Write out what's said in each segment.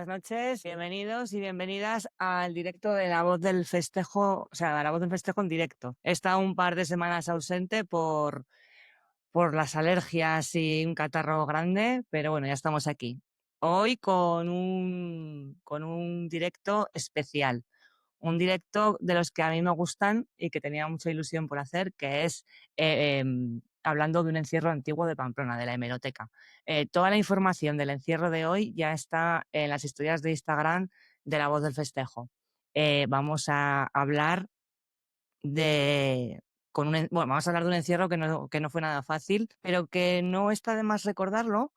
Buenas noches, bienvenidos y bienvenidas al directo de La Voz del Festejo, o sea, La Voz del Festejo en directo. He estado un par de semanas ausente por las alergias y un catarro grande, pero bueno, ya estamos aquí. Hoy con un directo especial, un directo de los que a mí me gustan y que tenía mucha ilusión por hacer, que es hablando de un encierro antiguo de Pamplona, de la hemeroteca. Toda la información del encierro de hoy ya está en las historias de Instagram de La Voz del Festejo. Vamos a hablar de... Bueno, vamos a hablar de un encierro que no fue nada fácil, pero que no está de más recordarlo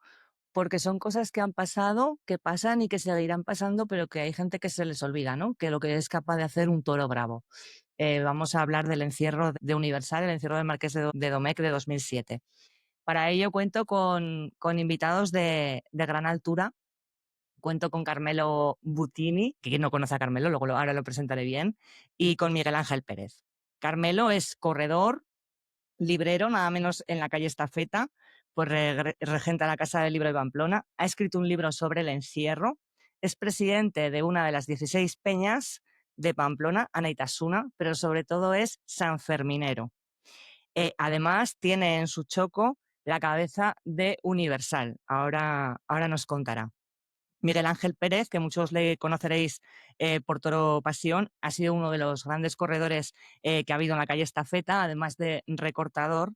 porque son cosas que han pasado, que pasan y que seguirán pasando, pero que hay gente que se les olvida, ¿no? Que lo que es capaz de hacer un toro bravo. Vamos a hablar del encierro de Universal, el encierro del Marqués de Domecq de 2007. Para ello cuento con invitados de gran altura. Cuento con Carmelo Butini, que quien no conoce a Carmelo, luego ahora lo presentaré bien, y con Miguel Ángel Pérez. Carmelo es corredor, librero, nada menos en la calle Estafeta, pues regenta la Casa del Libro de Pamplona, ha escrito un libro sobre el encierro, es presidente de una de las 16 peñas de Pamplona, Anaitasuna, pero sobre todo es sanferminero. Además, tiene en su choco la cabeza de Universal. Ahora nos contará. Miguel Ángel Pérez, que muchos le conoceréis por Toro Pasión, ha sido uno de los grandes corredores que ha habido en la calle Estafeta, además de recortador.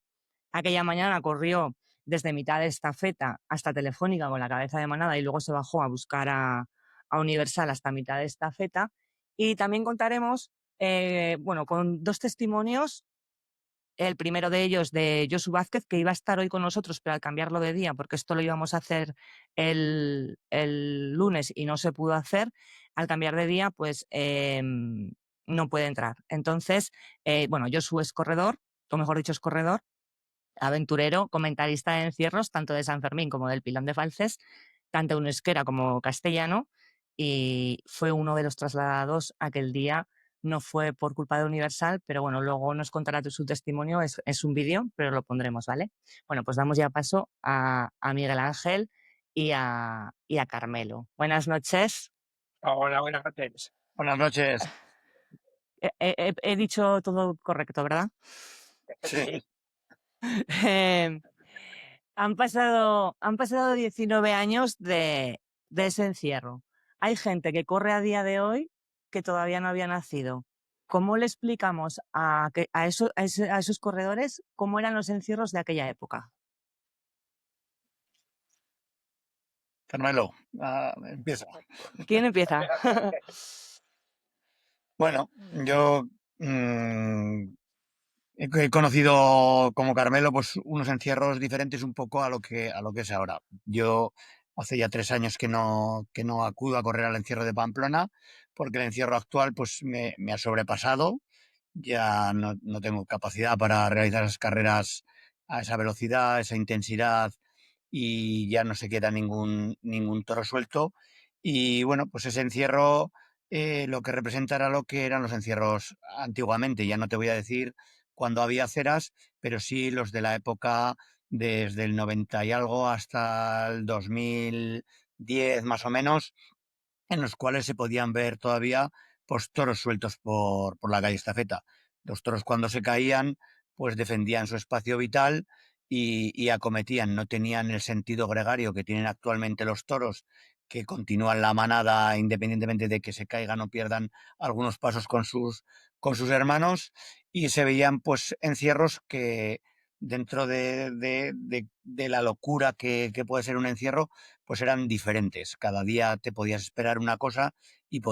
Aquella mañana corrió desde mitad de Estafeta hasta Telefónica con la cabeza de manada y luego se bajó a buscar a Universal hasta mitad de Estafeta. Y también contaremos, con dos testimonios. El primero de ellos de Josu Vázquez, que iba a estar hoy con nosotros, pero al cambiarlo de día, porque esto lo íbamos a hacer el lunes y no se pudo hacer, al cambiar de día, pues no puede entrar. Entonces, Josu es corredor, o mejor dicho, es corredor, aventurero, comentarista de encierros, tanto de San Fermín como del Pilón de Falces, tanto en euskera como castellano, y fue uno de los trasladados aquel día. No fue por culpa de Universal, pero bueno, luego nos contará su testimonio, es un vídeo, pero lo pondremos, ¿vale? Bueno, pues damos ya paso a Miguel Ángel y a Carmelo. Buenas noches. Hola, buenas noches. Buenas noches. He dicho todo correcto, ¿verdad? Sí. Eh, han pasado 19 años de ese encierro. Hay gente que corre a día de hoy que todavía no había nacido. ¿Cómo le explicamos a esos corredores cómo eran los encierros de aquella época? Carmelo, empieza. ¿Quién empieza? Bueno, yo he conocido como Carmelo pues unos encierros diferentes un poco a lo que es ahora. Yo hace ya 3 años que no acudo a correr al encierro de Pamplona, porque el encierro actual pues me ha sobrepasado. Ya no tengo capacidad para realizar esas carreras a esa velocidad, esa intensidad, y ya no se queda ningún toro suelto. Y bueno, pues ese encierro lo que representa era lo que eran los encierros antiguamente. Ya no te voy a decir cuando había aceras, pero sí los de la época desde el 90 y algo hasta el 2010 más o menos, en los cuales se podían ver todavía pues, toros sueltos por la calle Estafeta. Los toros, cuando se caían, pues defendían su espacio vital y acometían. No tenían el sentido gregario que tienen actualmente los toros, que continúan la manada independientemente de que se caigan o pierdan algunos pasos con sus hermanos, y se veían pues encierros que, dentro de la locura que puede ser un encierro, pues eran diferentes. Cada día te podías esperar una cosa y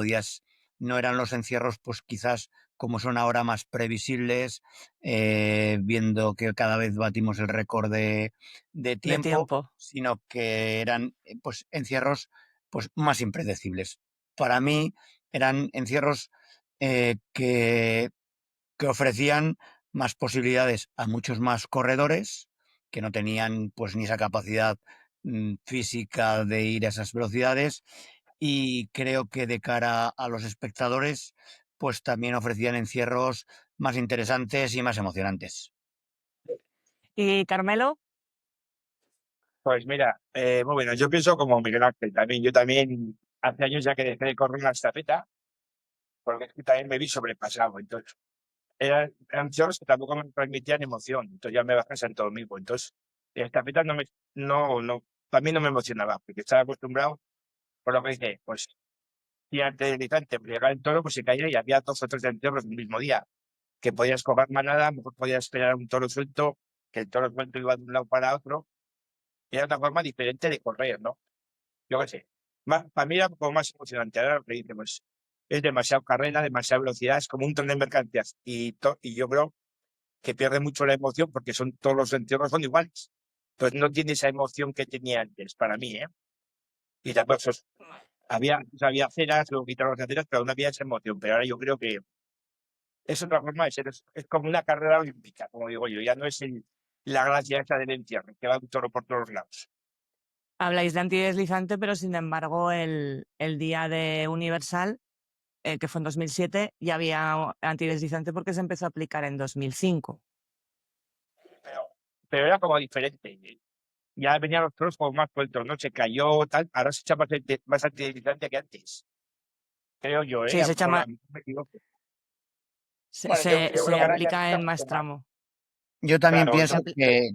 no eran los encierros pues quizás como son ahora, más previsibles, viendo que cada vez batimos el récord de De tiempo, tiempo. sino que eran pues encierros pues más impredecibles. Para mí eran encierros que ofrecían más posibilidades a muchos más corredores que no tenían pues ni esa capacidad física de ir a esas velocidades, y creo que de cara a los espectadores pues también ofrecían encierros más interesantes y más emocionantes. ¿Y Carmelo? Pues mira, muy bueno, yo pienso como Miguel Ángel también. Yo también hace años ya que dejé de correr la estafeta, porque es que también me vi sobrepasado. Entonces, eran toros que tampoco me transmitían emoción. Entonces ya me bajé a Santo Domingo. Entonces, la estafeta para mí no me emocionaba, porque estaba acostumbrado, por lo que dice, pues, y antes del instante, llegaba el toro, pues se caía y había 2 o 3 entierros el mismo día, que podías coger manada, a lo mejor podías esperar a un toro suelto, que el toro suelto iba de un lado para otro. Era una forma diferente de correr, ¿no? Yo qué sé. Para mí era como más emocionante. Ahora lo que dice, pues, es demasiado carrera, demasiada velocidad, es como un tren de mercancías. Y yo creo que pierde mucho la emoción porque todos los entierros son iguales. Pues no tiene esa emoción que tenía antes, para mí, ¿eh? Y tampoco había aceras, luego quitaron las aceras, pero no había esa emoción. Pero ahora yo creo que es otra forma de ser, es como una carrera olímpica, como digo yo, ya no es la gracia esa del entierro, que va un toro por todos lados. Habláis de antideslizante, pero sin embargo el día de Universal, que fue en 2007, ya había antideslizante porque se empezó a aplicar en 2005. Pero, pero era como diferente. Ya venían los toros como más sueltos, ¿no? Se cayó, tal, ahora se echa más antideslizante que antes. Creo yo, Sí, ¿eh? A lo mejor me equivoco. Bueno, yo creo se que ahora ya se aplica está en más mucho más. tramo. Yo también Claro, pienso que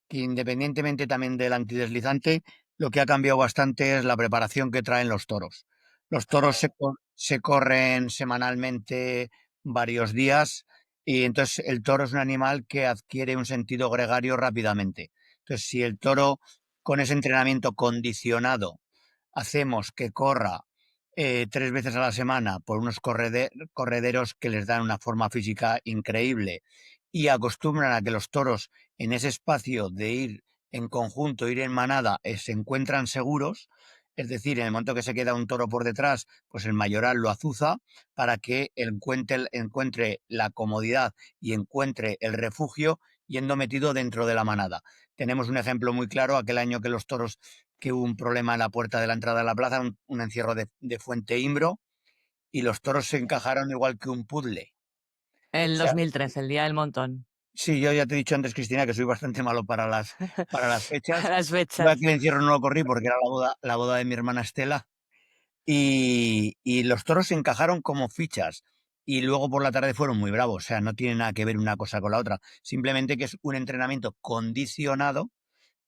independientemente también del antideslizante, lo que ha cambiado bastante es la preparación que traen los toros. Los toros se corren semanalmente varios días y entonces el toro es un animal que adquiere un sentido gregario rápidamente. Entonces, si el toro con ese entrenamiento condicionado hacemos que corra 3 veces a la semana por unos correderos que les dan una forma física increíble y acostumbran a que los toros en ese espacio de ir en conjunto, ir en manada, se encuentran seguros. Es decir, en el momento que se queda un toro por detrás, pues el mayoral lo azuza para que encuentre la comodidad y encuentre el refugio yendo metido dentro de la manada. Tenemos un ejemplo muy claro, aquel año que los toros, que hubo un problema en la puerta de la entrada de la plaza, un encierro de Fuente Imbro, y los toros se encajaron igual que un puzzle. El O sea, 2013, el día del montón. sí, yo ya te he dicho antes, Cristina, que soy bastante malo para las A fechas. las Yo fechas. aquel encierro no lo corrí porque era la boda de mi hermana Estela. Y los toros se encajaron como fichas. Y luego por la tarde fueron muy bravos. O sea, no tiene nada que ver una cosa con la otra. Simplemente que es un entrenamiento condicionado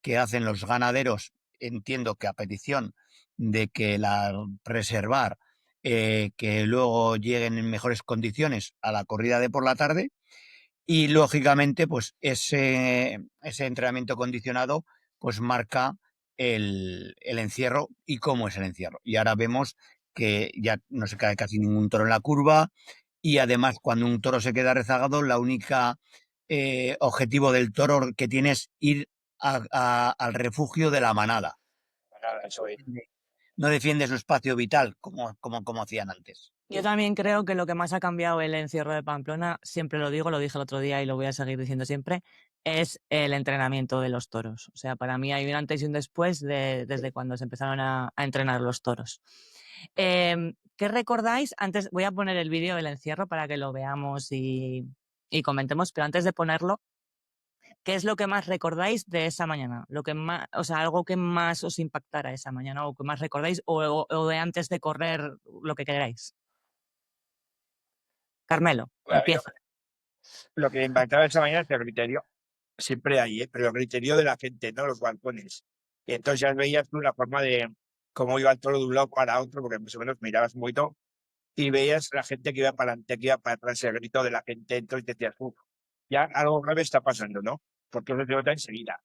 que hacen los ganaderos, entiendo que a petición de que la preservar, que luego lleguen en mejores condiciones a la corrida de por la tarde y lógicamente, pues ese entrenamiento condicionado, pues marca el encierro y cómo es el encierro. Y ahora vemos que ya no se cae casi ningún toro en la curva y además cuando un toro se queda rezagado, la única objetivo del toro que tiene es ir al refugio de la manada. Nada, eso es. No defiende su espacio vital como hacían antes. Yo también creo que lo que más ha cambiado el encierro de Pamplona, siempre lo digo, lo dije el otro día y lo voy a seguir diciendo siempre, es el entrenamiento de los toros. O sea, para mí hay un antes y un después desde cuando se empezaron a entrenar los toros. ¿Qué recordáis? Antes voy a poner el vídeo del encierro para que lo veamos y comentemos, pero antes de ponerlo, ¿qué es lo que más recordáis de esa mañana? Lo que más, o sea, algo que más os impactara esa mañana o que más recordáis o de antes de correr, lo que queráis. Carmelo, Bueno, empieza. lo que me impactaba esa mañana es el criterio. Siempre hay, ¿eh? Pero el criterio de la gente, ¿no? Los balcones. Y entonces ya veías tú la forma de cómo iba el toro de un lado para otro, porque más o menos mirabas un poquito y veías la gente que iba para adelante, que iba para atrás, el grito de la gente, entonces decías, uff, ya algo grave está pasando, ¿no? Porque eso se nota enseguida.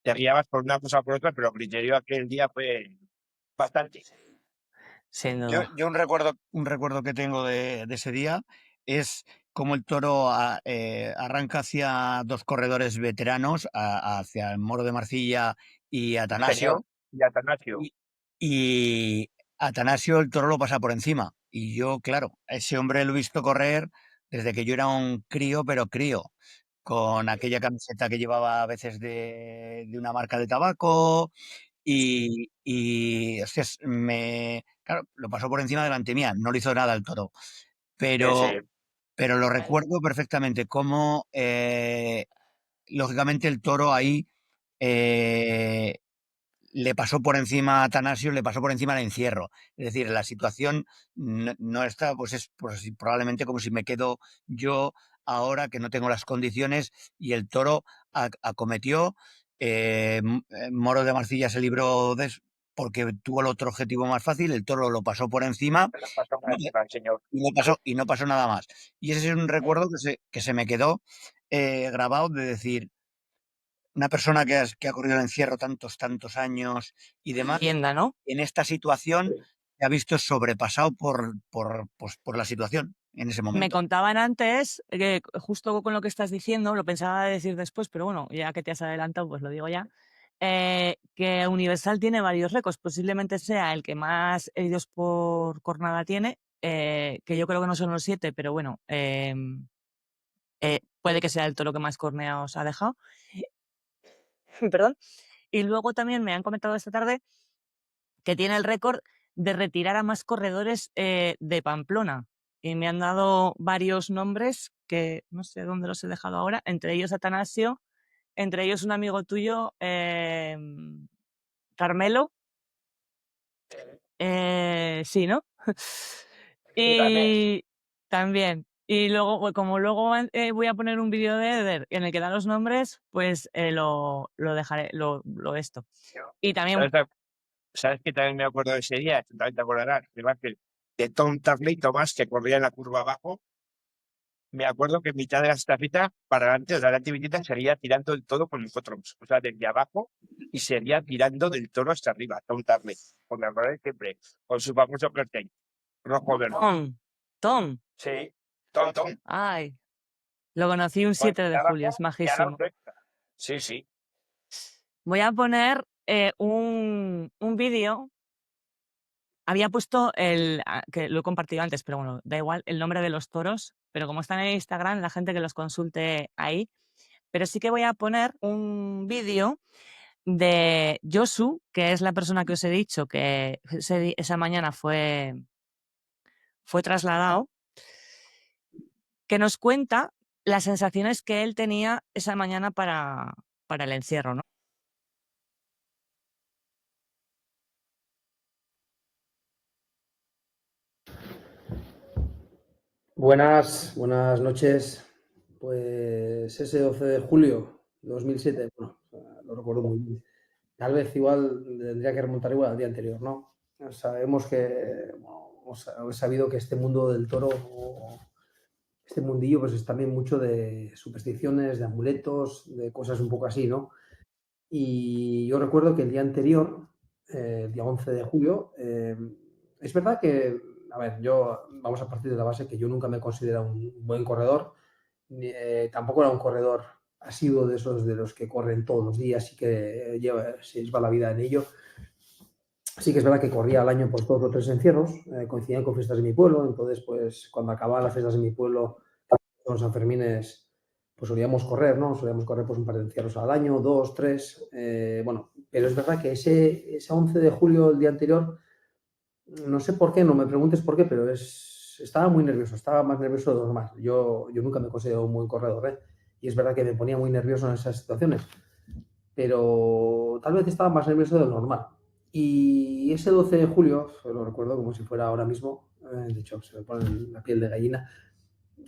Te guiabas por una cosa o por otra, pero el criterio aquel día fue bastante. Sin Yo, duda. yo un recuerdo que tengo de ese día es cómo el toro arranca hacia dos corredores veteranos, hacia el Moro de Marcilla y Peñón Atanasio, y Atanasio. y, y Atanasio el toro lo pasa por encima. Y yo, claro, a ese hombre lo he visto correr desde que yo era un crío, pero crío, con aquella camiseta que llevaba a veces de una marca de tabaco, hostias, claro, lo pasó por encima delante mía, no le hizo nada al toro, pero, Ese, pero lo recuerdo perfectamente, cómo lógicamente el toro ahí eh, le pasó por encima a Atanasio, le pasó por encima el encierro. Es decir, la situación no está, pues es pues, probablemente como si me quedo yo ahora que no tengo las condiciones y el toro acometió. Moro de Marcilla se libró porque tuvo el otro objetivo más fácil, el toro lo pasó por encima Me lo pasó por encima el señor. y no pasó nada más. Y ese es un recuerdo que se me quedó grabado de decir, una persona que ha corrido el encierro tantos años y demás, Leyenda, ¿no? en esta situación se ha visto sobrepasado por la situación en ese Me momento. contaban antes, que justo con lo que estás diciendo, lo pensaba decir después, pero bueno, ya que te has adelantado, pues lo digo ya, que Universal tiene varios récords, posiblemente sea el que más heridos por cornada tiene, que yo creo que no son los 7, pero bueno, puede que sea el toro que más corneados ha dejado. Perdón. Y luego también me han comentado esta tarde que tiene el récord de retirar a más corredores de Pamplona. Y me han dado varios nombres que no sé dónde los he dejado ahora, entre ellos Atanasio, entre ellos un amigo tuyo, Carmelo. Sí, ¿no? Y también. Y luego, como luego voy a poner un vídeo de Eder en el que dan los nombres, pues lo dejaré, lo esto. Y también ¿Sabes que también me acuerdo de ese día? Tú también te acordarás. De Tom Tarley Tomás, que corría en la curva abajo. Me acuerdo que en mitad de la estafeta, para adelante, o sea, la actividad sería tirando el toro con nosotros. O sea, desde abajo y sería tirando del toro hasta arriba. Tom Tarley. Pues me acuerdo siempre. Con su famoso cartel. Rojo verde. Tom. Sí. Tom. Ay, lo conocí un Pues 7 de de julio, es abajo y a la majísimo. recta. Sí, sí. Voy a poner un vídeo. Había puesto que lo he compartido antes, pero bueno, da igual, el nombre de los toros, pero como están en Instagram, la gente que los consulte ahí. Pero sí que voy a poner un vídeo de Josu, que es la persona que os he dicho que esa mañana fue trasladado, que nos cuenta las sensaciones que él tenía esa mañana para el encierro, ¿no? Buenas noches. Pues ese 12 de julio de 2007, bueno, lo recuerdo muy bien. Tal vez igual tendría que remontar igual al día anterior, ¿no? Sabemos que, bueno, he sabido que este mundo del toro, este mundillo, pues es también mucho de supersticiones, de amuletos, de cosas un poco así, ¿no? Y yo recuerdo que el día anterior, el día 11 de julio, es verdad que, a ver, vamos a partir de la base que yo nunca me he considerado un buen corredor, tampoco era un corredor asiduo de esos de los que corren todos los días y que se lleva la vida en ello. Sí que es verdad que corría al año por 2 o 3 encierros, coincidían con fiestas de mi pueblo, entonces pues cuando acababan las fiestas de mi pueblo, los Sanfermines, pues solíamos correr, ¿no? Solíamos correr pues un par de encierros al año, 2, 3, bueno, pero es verdad que ese 11 de julio, el día anterior, no sé por qué, no me preguntes por qué, pero estaba muy nervioso, estaba más nervioso de lo normal. Yo nunca me considero un buen corredor, ¿eh? Y es verdad que me ponía muy nervioso en esas situaciones, pero tal vez estaba más nervioso de lo normal. Y ese 12 de julio, lo recuerdo como si fuera ahora mismo, de hecho se me pone la piel de gallina,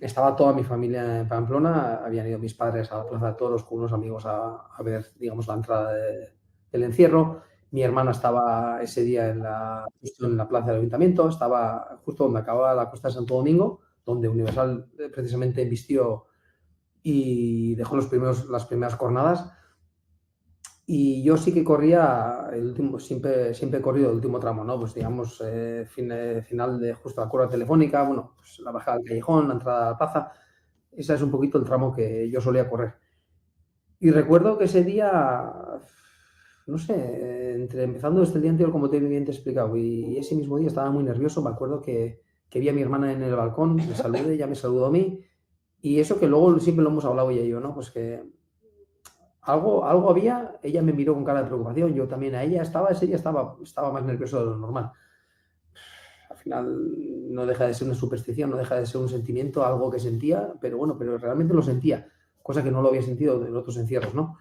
estaba toda mi familia en Pamplona, habían ido mis padres a la Plaza de Toros con unos amigos a ver, digamos, la entrada del encierro. Mi hermana estaba ese día justo en la plaza del ayuntamiento, estaba justo donde acababa la costa de Santo Domingo, donde Universal precisamente vistió y dejó las primeras jornadas. Y yo sí que corría el último, siempre he corrido el último tramo, ¿no? Pues digamos, final de justo la curva telefónica, bueno, pues la bajada del callejón, la entrada a la plaza. Ese es un poquito el tramo que yo solía correr. Y recuerdo que ese día, no sé, empezando desde el día anterior, como te bien te he explicado, y ese mismo día estaba muy nervioso. Me acuerdo que vi a mi hermana en el balcón, me saludé, ella me saludó a mí. Y eso que luego siempre lo hemos hablado ella y yo, ¿no? Pues que algo había, ella me miró con cara de preocupación, yo también a ella, ese día estaba más nervioso de lo normal. Al final no deja de ser una superstición, no deja de ser un sentimiento, algo que sentía, pero bueno, pero realmente lo sentía, cosa que no lo había sentido en otros encierros, ¿no?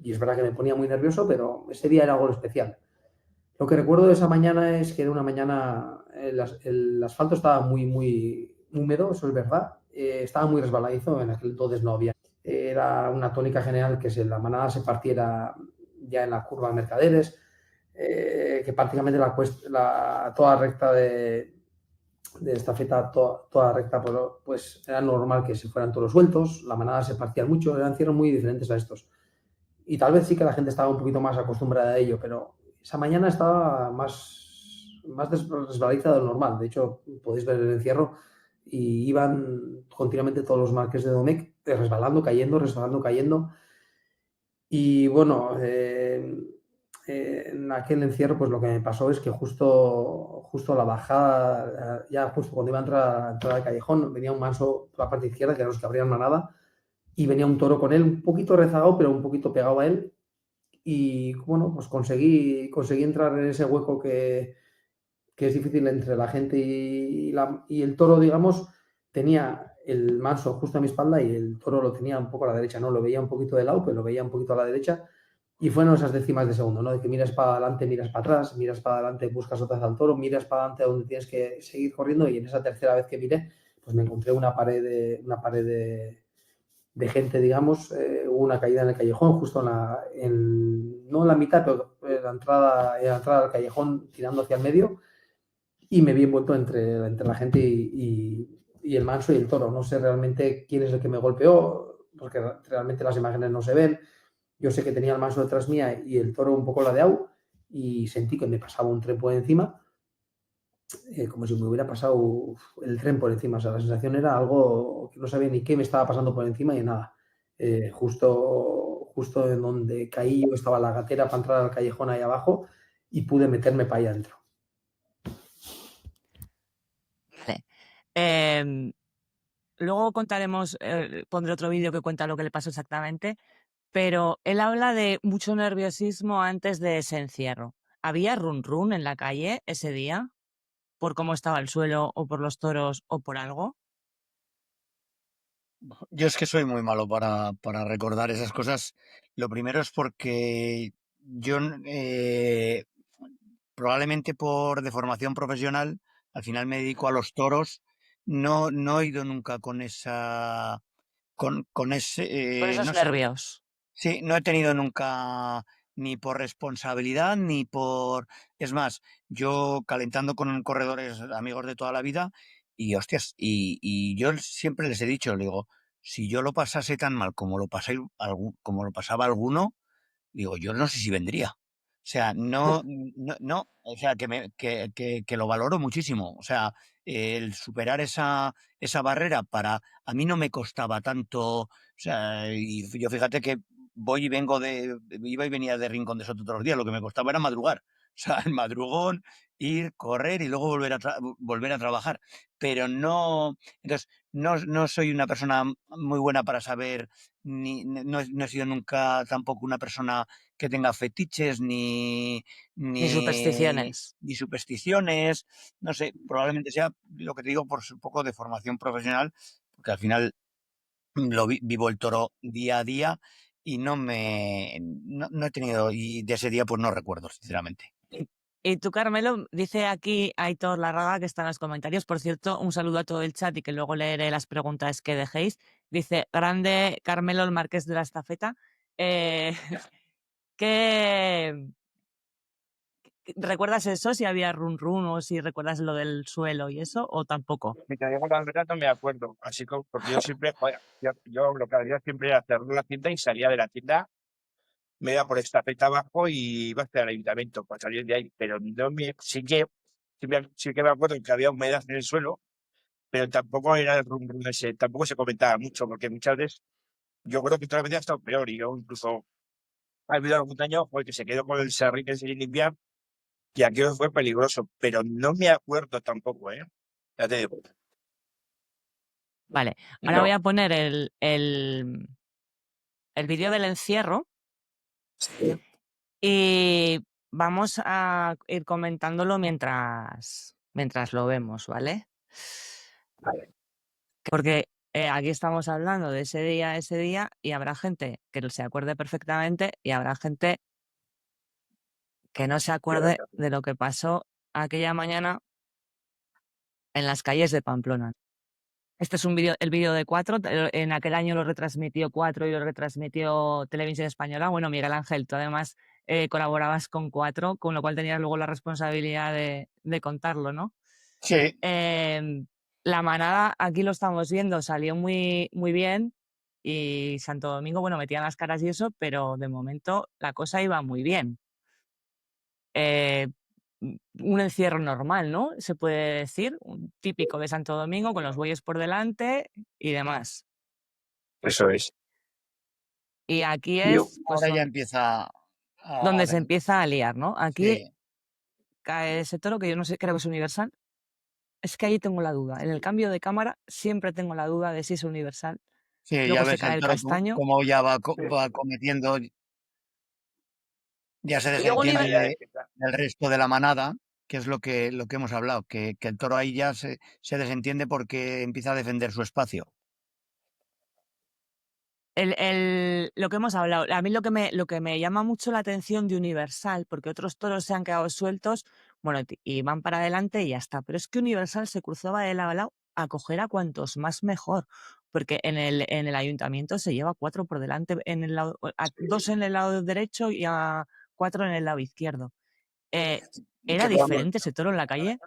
Y es verdad que me ponía muy nervioso, pero ese día era algo especial. Lo que recuerdo de esa mañana es que era una mañana, el asfalto estaba muy, muy húmedo, eso es verdad. Estaba muy resbaladizo, en aquel entonces no había. Era una tónica general que la manada se partiera ya en la curva de Mercaderes, que prácticamente toda recta de estafeta, toda recta, pues era normal que se fueran todos sueltos, la manada se partía mucho, eran cierres muy diferentes a estos. Y tal vez sí que la gente estaba un poquito más acostumbrada a ello, pero esa mañana estaba más resbaladiza de lo normal. De hecho, podéis ver el encierro y iban continuamente todos los marques de Domecq resbalando, cayendo, resbalando, cayendo. Y bueno, en aquel encierro, pues lo que me pasó es que justo a la bajada, ya justo cuando iba a entrar al callejón, venía un manso por la parte izquierda, que eran los que abrían manada, y venía un toro con él, un poquito rezagado, pero un poquito pegado a él. Y bueno, pues conseguí entrar en ese hueco que es difícil entre la gente y el toro, digamos, tenía el manso justo a mi espalda y el toro lo tenía un poco a la derecha, ¿no? Lo veía un poquito de lado, pero lo veía un poquito a la derecha. Y fueron esas décimas de segundo, ¿no? De que miras para adelante, miras para atrás, miras para adelante, buscas otra vez al toro, miras para adelante a donde tienes que seguir corriendo. Y en esa tercera vez que miré, pues me encontré una pared de gente, digamos. Hubo una caída en el callejón, justo no en la mitad, pero en la entrada al callejón, tirando hacia el medio, y me vi envuelto entre la gente y el manso y el toro. No sé realmente quién es el que me golpeó, porque realmente las imágenes no se ven. Yo sé que tenía el manso detrás mía y el toro un poco ladeado, y sentí que me pasaba un tren por encima, como si me hubiera pasado el tren por encima. O sea, la sensación era algo que no sabía ni qué me estaba pasando por encima y nada. Justo en donde caí yo estaba la gatera para entrar al callejón ahí abajo y pude meterme para allá adentro. Vale. Luego contaremos, pondré otro vídeo que cuenta lo que le pasó exactamente, pero él habla de mucho nerviosismo antes de ese encierro. ¿Había run run en la calle ese día? ¿Por cómo estaba el suelo o por los toros o por algo? Yo es que soy muy malo para recordar esas cosas. Lo primero es porque yo, probablemente por deformación profesional, al final me dedico a los toros. No he ido nunca con esa, con Con ese, esos no sé. nervios. Sí, no he tenido nunca ni por responsabilidad ni por... Es más, yo calentando con corredores amigos de toda la vida y hostias, y yo siempre les he dicho, le digo, si yo lo pasase tan mal como lo pasaba alguno, digo, yo no sé si vendría. O sea, no, o sea, que lo valoro muchísimo. O sea, el superar esa barrera a mí no me costaba tanto. O sea, y yo fíjate que iba y venía de Rincón de Soto todos los días, lo que me costaba era madrugar. O sea, el madrugón, ir, correr y luego volver a trabajar. Pero no, entonces, no soy una persona muy buena para saber, no he sido nunca tampoco una persona que tenga fetiches Ni ni, supersticiones. ni supersticiones. No sé, probablemente sea lo que te digo por un poco de formación profesional, porque al final vivo el toro día a día y no he tenido, y de ese día pues no recuerdo, sinceramente. Y tú, Carmelo, dice aquí Aitor Larraga, que está en los comentarios. Por cierto, un saludo a todo el chat y que luego leeré las preguntas que dejéis. Dice, grande Carmelo, el marqués de la estafeta. Eh, ¿qué, ¿Recuerdas eso? Si había run run o si recuerdas lo del suelo y eso, o tampoco. Si te digo la verdad, no me acuerdo. Así que, porque yo siempre, joder, yo lo que hacía siempre era cerrar la tienda y salía de la tienda, me iba por esta feta abajo y iba hacia el ayuntamiento para salir de ahí. Pero no me, sí que me acuerdo que había humedad en el suelo, pero tampoco era el rum rum ese, tampoco se comentaba mucho, porque muchas veces, yo creo que todas las veces ha estado peor, y yo incluso ha habido algún año joder, que se quedó con el serrín sin limpiar, y aquello fue peligroso, pero no me acuerdo tampoco, ¿eh? Ya te digo. Vale, ahora voy No. a poner el vídeo del encierro Sí. y vamos a ir comentándolo mientras lo vemos, ¿vale? Vale. Porque Aquí estamos hablando de ese día, y habrá gente que se acuerde perfectamente y habrá gente que no se acuerde de lo que pasó aquella mañana en las calles de Pamplona. Este es el vídeo de 4, en aquel año lo retransmitió 4 y lo retransmitió Televisión Española. Bueno, Miguel Ángel, tú además colaborabas con 4, con lo cual tenías luego la responsabilidad de contarlo, ¿no? Sí, La manada, aquí lo estamos viendo, salió muy, muy bien, y Santo Domingo, bueno, metían las caras y eso, pero de momento la cosa iba muy bien. Un encierro normal, ¿no? Se puede decir, un típico de Santo Domingo, con los bueyes por delante y demás. Eso es. Y aquí Yo, es pues ahora ya empieza donde se a... empieza a liar, ¿no? Aquí Sí, cae ese toro, que yo no sé, creo que es universal. Es que ahí tengo la duda. En el cambio de cámara siempre tengo la duda de si es universal. sí, ya Luego se ves cae el el toro castaño. como ya va cometiendo, ya se Y luego desentiende ahí ya empieza. del resto de la manada, que es lo que hemos hablado, que el toro ahí ya se desentiende porque empieza a defender su espacio. lo que hemos hablado, a mí lo que me llama mucho la atención de Universal, porque otros toros se han quedado sueltos, bueno, y van para adelante y ya está, pero es que Universal se cruzaba de lado a lado a coger a cuantos más mejor, porque en el ayuntamiento se lleva 4 por delante, en el lado, a 2 en el lado derecho y a 4 en el lado izquierdo. Eh, ¿Era Que podamos- diferente ese toro en la calle?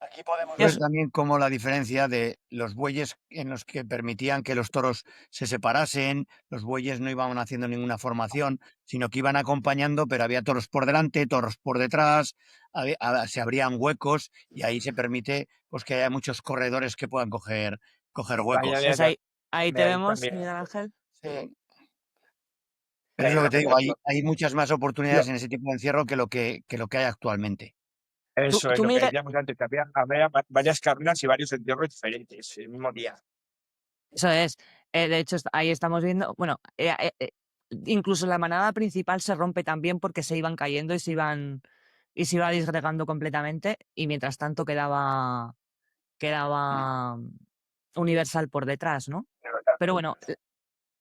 Aquí podemos ver Es- también cómo la diferencia de los bueyes en los que permitían que los toros se separasen, los bueyes no iban haciendo ninguna formación, sino que iban acompañando, pero había toros por delante, toros por detrás, se abrían huecos y ahí se permite pues que haya muchos corredores que puedan coger Vaya, huecos. pues vaya, ahí te mira, ahí vemos, también. Miguel Ángel. Sí. Pero es Mira, lo que por te digo, ejemplo, hay muchas más yo- oportunidades en ese tipo de encierro que lo que hay actualmente. eso es Tú, lo que Miguel, decíamos antes, que había varias carreras y varios entierros diferentes el mismo día. eso es. De hecho, ahí estamos viendo, bueno, incluso la manada principal se rompe también porque se iban cayendo y se iba disgregando completamente, y mientras tanto quedaba Universal por detrás, ¿no? Pero bueno,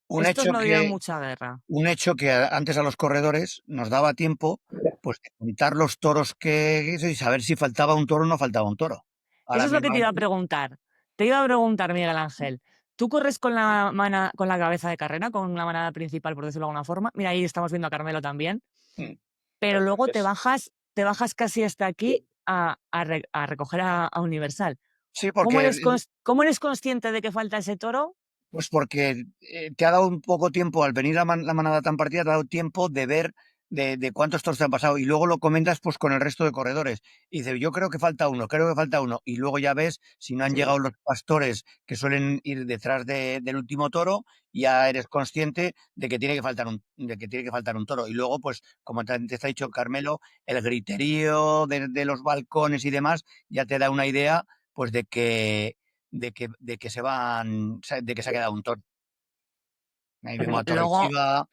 Un estos hecho no dieron que, mucha guerra. un hecho que antes a los corredores nos daba tiempo pues de contar los toros y saber si faltaba un toro o no faltaba un toro. Eso Ahora es lo que mismo, te iba a preguntar. Te iba a preguntar, Miguel Ángel. ¿Tú corres con con la cabeza de carrera, con la manada principal, por decirlo de alguna forma? Mira, ahí estamos viendo a Carmelo también. Pero luego te bajas casi hasta aquí a recoger a Universal. sí, porque ¿Cómo eres consciente de que falta ese toro? pues porque te ha dado un poco tiempo, al venir la manada tan partida, te ha dado tiempo de ver de cuántos toros te han pasado y luego lo comentas pues con el resto de corredores. Y dice, yo creo que falta uno, creo que falta uno. Y luego ya ves si no han llegado los pastores que suelen ir detrás del último toro, ya eres consciente de que tiene que faltar de que tiene que faltar un toro. Y luego, pues, como te ha dicho Carmelo, el griterío de los balcones y demás ya te da una idea pues de que se van, de que se ha quedado un toro. Ahí vemos a Luego, Torrechiva, a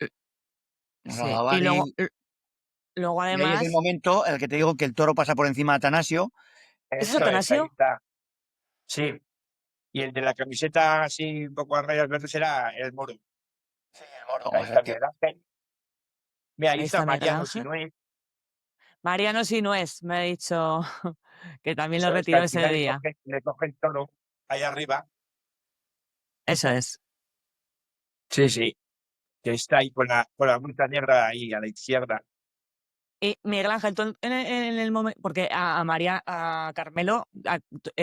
sí, y Gavari, luego y ahí es el además, momento en el que te digo que el toro pasa por encima de Atanasio. ¿es Eso es, ahí Atanasio? está. Sí, y el de la camiseta así un poco a rayas verdes era el moro. Sí, el moro, Ahí está efectivamente. Miguel Ángel. Mira, ahí Ahí está está Miguel Mariano Ángel. Sinué. Mariano sí no es, me ha dicho que también lo Eso es que retiró al ese final día. le coge el toro ahí arriba. Eso es. Sí, sí, que está ahí con la multa negra ahí a la izquierda. Y Miguel Ángel, tú en el momento, porque a Carmelo,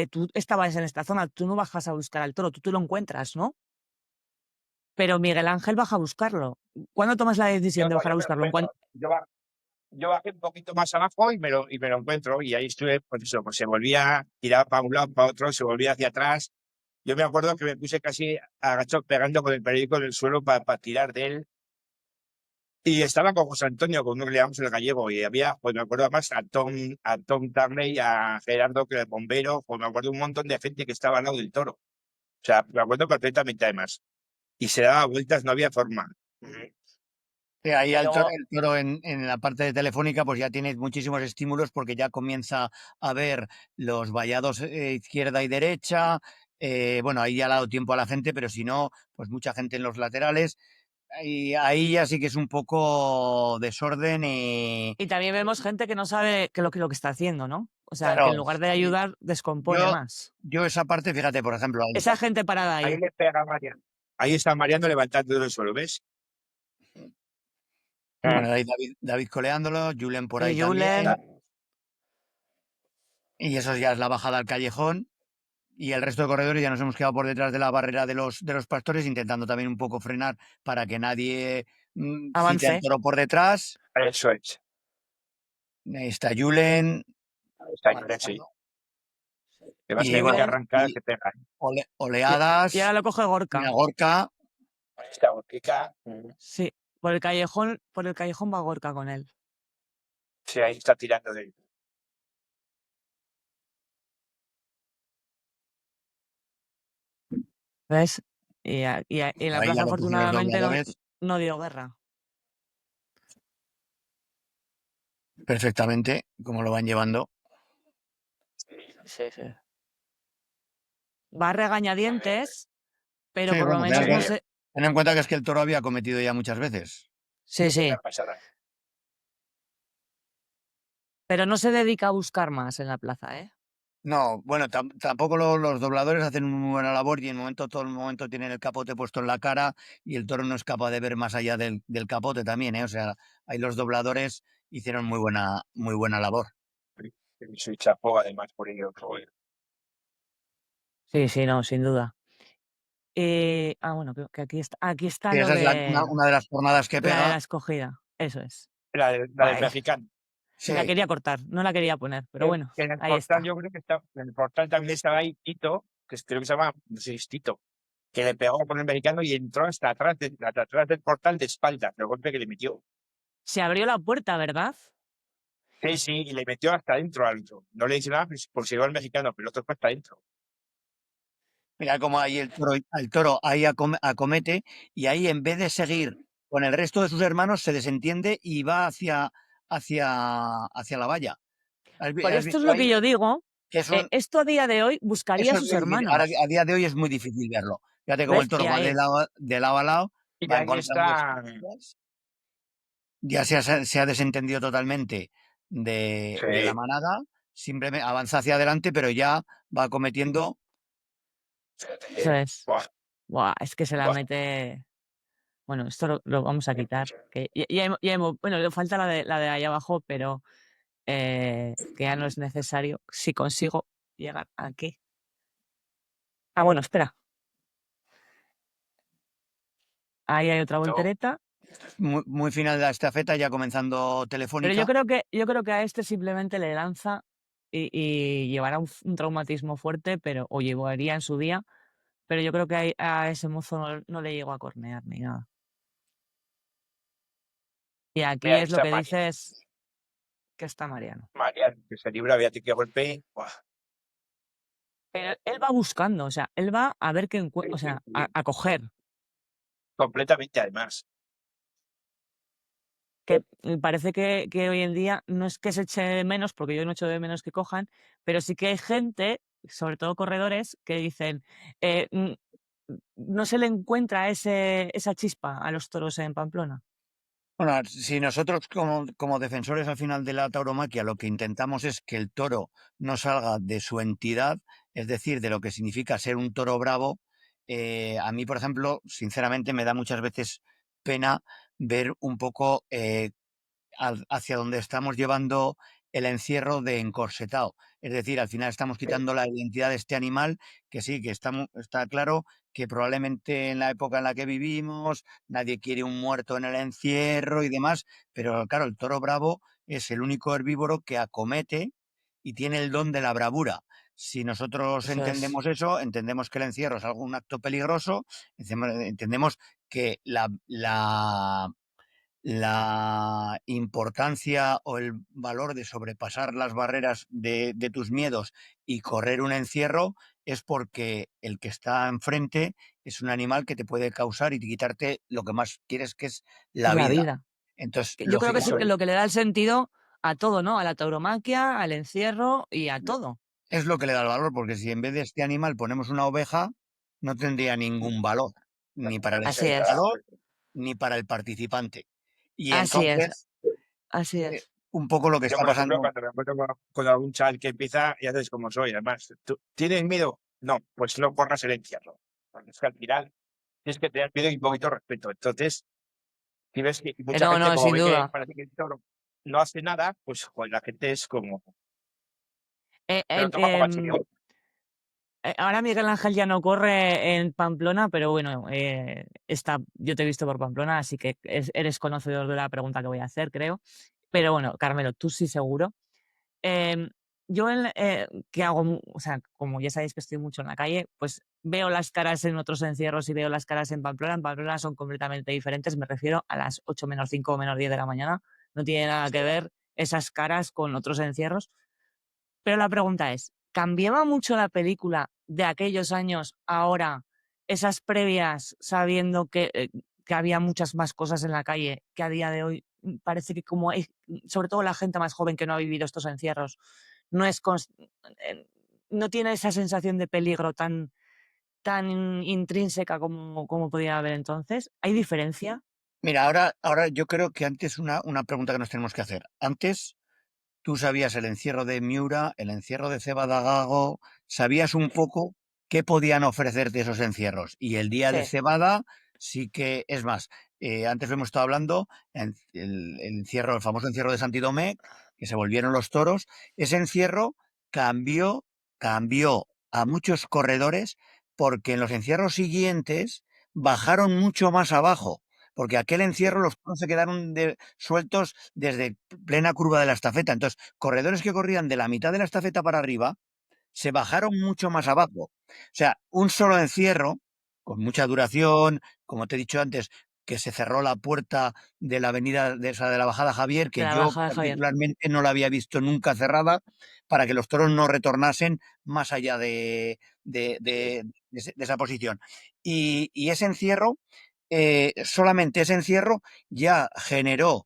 tú estabas en esta zona, tú no bajas a buscar al toro, tú lo encuentras, ¿no? Pero Miguel Ángel baja a buscarlo. ¿Cuándo tomas la Yo decisión de no, bajar a yo me lo buscarlo? encuentro. Yo bajé un poquito más abajo y me lo encuentro. Y ahí estuve, pues eso, pues se volvía, tiraba para un lado, para otro, se volvía hacia atrás. Yo me acuerdo que me puse casi agachado pegando con el periódico en el suelo para tirar de él. Y estaba con José Antonio, con uno que le llamamos el gallego, y había, pues me acuerdo más a Tom Tarney, a Gerardo, que era el bombero, pues me acuerdo un montón de gente que estaba al lado del toro. O sea, me acuerdo perfectamente además. Y se daba vueltas, no había forma. Ahí Y el luego, toro en la parte de telefónica pues ya tiene muchísimos estímulos porque ya comienza a ver los vallados izquierda y derecha. Bueno, ahí ya le ha dado tiempo a la gente, pero si no, pues mucha gente en los laterales. Y ahí ya sí que es un poco desorden y y también vemos gente que no sabe lo que está haciendo, ¿no? O sea, que claro, en lugar de sí, ayudar, descompone yo, más. yo esa parte, fíjate, por ejemplo, Esa gente parada Ahí ahí. le pega a Mariano. Ahí está Mariano levantando del suelo, ¿ves? Mm. bueno, ahí David coleándolo, Julen por ahí Y también, Julen, y eso ya es la bajada al callejón. Y el resto de corredores ya nos hemos quedado por detrás de la barrera de los pastores, intentando también un poco frenar para que nadie cite al avance. toro por detrás. Eso es. Ahí está Julen Está en sí. marcando. Que vas a Y tener que bueno, Julen, arrancar y que pegan. y ahora oleadas, lo coge una Gorka. Gorka. Ahí está Botica. Sí, por el callejón va Gorka con él. Sí, ahí está tirando de él. ¿Ves? Y en la Ahí ya plaza, lo cogen los afortunadamente, dobladores no dio guerra. perfectamente, como lo van llevando. Sí, sí. Va a regañadientes, pero Sí, por lo bueno, menos no Sí, sé. ten en cuenta que es que el toro había cometido ya muchas veces. Sí, una sí. pasada. Pero no se dedica a buscar más en la plaza, ¿eh? No, bueno, tampoco los dobladores hacen una muy buena labor y en todo el momento tienen el capote puesto en la cara y el toro no es capaz de ver más allá del capote también, ¿eh? O sea, ahí los dobladores hicieron muy buena labor. Y soy chapó además por ello. Joder. Sí, sí, no, sin duda. Bueno, creo que aquí está Y lo esa es de una de las jornadas que la de la pega. escogida. Eso es. La del Buah, mexicano. la Sí, quería cortar, no la quería poner, pero bueno, Que en el ahí portal está. yo creo que está, en el portal también estaba ahí Tito, creo que se llama, no sé si es Tito, que le pegó con el mexicano y entró hasta atrás del portal de espalda, el golpe que le metió. Se abrió la puerta, ¿verdad? Sí, sí, y le metió hasta adentro al otro. No le dice nada pues, por si llegó el mexicano, pero el otro fue hasta adentro. mira cómo ahí el toro ahí acomete y ahí en vez de seguir con el resto de sus hermanos se desentiende y va hacia la valla. Por ¿Has esto es visto lo que ahí? yo digo. Que es un, Esto a día de hoy buscaría Eso a es sus muy difícil. Ahora, hermanos. a día de hoy es muy difícil verlo. Fíjate cómo el ¿Ves? toro Y va ahí, de lado a lado, Y va ahí encontrando está, esquinas. Ya se ha desentendido totalmente de la sí, manada, simplemente avanza hacia adelante, pero ya va cometiendo. eso fíjate, es. buah, Buah, es que se la buah. mete. Bueno, esto lo vamos a quitar. Que bueno, le falta la de ahí abajo, pero que ya no es necesario si consigo llegar aquí. Bueno, espera. Ahí hay otra No, voltereta. Muy final de la estafeta, ya comenzando Pero yo telefónica. creo que, yo creo que a este simplemente le lanza y llevará un traumatismo fuerte, o llevaría en su día, pero yo creo que a ese mozo no le llegó a cornear ni nada. Y aquí mira, ahí es lo está que Mariano. dices que está Mariano. Mariano, que se libra, fíjate qué golpe, buah, Pero él va buscando, o sea, él va a ver qué encuentra, sí, o sí, sea, a, sí, a coger. completamente además. Que parece que hoy en día no es que se eche de menos, porque yo no echo de menos que cojan, pero sí que hay gente, sobre todo corredores, que dicen, no se le encuentra esa chispa a los toros en Pamplona. Bueno, si nosotros como defensores al final de la tauromaquia lo que intentamos es que el toro no salga de su entidad, es decir, de lo que significa ser un toro bravo, a mí, por ejemplo, sinceramente me da muchas veces pena ver un poco hacia donde estamos llevando el encierro de encorsetado. Es decir, al final estamos quitando la identidad de este animal, que sí, que está claro que probablemente en la época en la que vivimos nadie quiere un muerto en el encierro y demás, pero claro, el toro bravo es el único herbívoro que acomete y tiene el don de la bravura. Si nosotros Eso es. entendemos eso, entendemos que el encierro es algún acto peligroso, entendemos que la importancia o el valor de sobrepasar las barreras de tus miedos y correr un encierro es porque el que está enfrente es un animal que te puede causar y quitarte lo que más quieres, que es Es la la vida. vida. Entonces, Yo creo que es Eso es. lo que le da el sentido a todo, ¿no? A la tauromaquia, al encierro y a todo. es lo que le da el valor, porque si en vez de este animal ponemos una oveja, no tendría ningún valor, ni para el Así es, espectador, ni para el participante. Y así es, entonces, así es. un poco lo que Yo, está por ejemplo, pasando. cuando me encuentro con algún chaval que empieza, ya sabes cómo soy. Además, ¿tienes miedo? No, pues no corras el encierro. Porque es que al final tienes que tener miedo y un poquito de respeto. Entonces, si ves que mucha No, gente, no, como sin ve que duda. parece que el toro no hace nada, pues joder, la gente es como. Eh, Pero eh, toma como em, serio. Ahora Miguel Ángel ya no corre en Pamplona, pero bueno, yo te he visto por Pamplona, así que eres conocedor de la pregunta que voy a hacer, creo. Pero bueno, Carmelo, tú sí seguro. Em, yo, que hago, o sea, como ya sabéis que estoy mucho en la calle, pues veo las caras en otros encierros y veo las caras en Pamplona. En Pamplona son completamente diferentes, me refiero a las 8 menos 5 o menos 10 de la mañana. No tiene nada que ver esas caras con otros encierros. Pero la pregunta es, ¿cambiaba mucho la película de aquellos años ahora, esas previas, sabiendo que había muchas más cosas en la calle, que a día de hoy parece que como hay, sobre todo la gente más joven que no ha vivido estos encierros, no es no tiene esa sensación de peligro tan intrínseca como podía haber entonces? ¿Hay diferencia? Mira, ahora yo creo que antes una pregunta que nos tenemos que hacer. Antes tú sabías el encierro de Miura, el encierro de Cebada-Gago, sabías un poco qué podían ofrecerte esos encierros. Y el día de Sí, Cebada sí que, es más, antes lo hemos estado hablando, el encierro, el famoso encierro de Santidomé, que se volvieron los toros, ese encierro cambió a muchos corredores porque en los encierros siguientes bajaron mucho más abajo. Porque aquel encierro los toros se quedaron sueltos desde plena curva de la estafeta. Entonces, corredores que corrían de la mitad de la estafeta para arriba se bajaron mucho más abajo. O sea, un solo encierro, con mucha duración, como te he dicho antes, que se cerró la puerta de la avenida de esa de la Bajada Javier, de que la yo baja de Javier. particularmente no la había visto nunca cerrada, para que los toros no retornasen más allá de esa posición. Y ese encierro, solamente ese encierro ya generó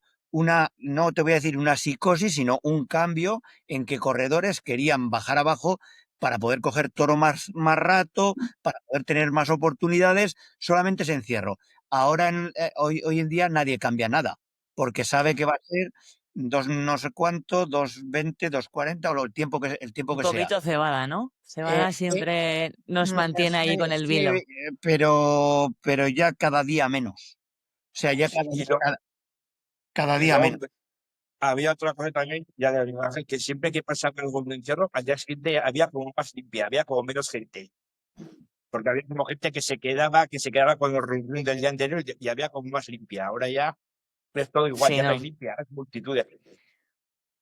no te voy a decir una psicosis, sino un cambio en que corredores querían bajar abajo para poder coger toro más rato, para poder tener más oportunidades, solamente ese encierro. Ahora, hoy en día, nadie cambia nada, porque sabe que va a ser dos no sé cuánto, 2:20, 2:40 o el tiempo Un que sea. poquito cebada, ¿no? Eh, Cebada eh, siempre nos mantiene ahí con el sí, vilo. pero ya cada día menos. O sea, ya Y, lo, cada y día luego menos. había otra cosa también, ya de Ángel, que siempre que pasaba algún encierro, al día siguiente había como más limpia, había como menos gente. Porque había como gente que se quedaba con los reuniones del día anterior y había como más limpia. Ahora ya es todo igual, Sí, ya no hay no. limpia, es multitud de gente.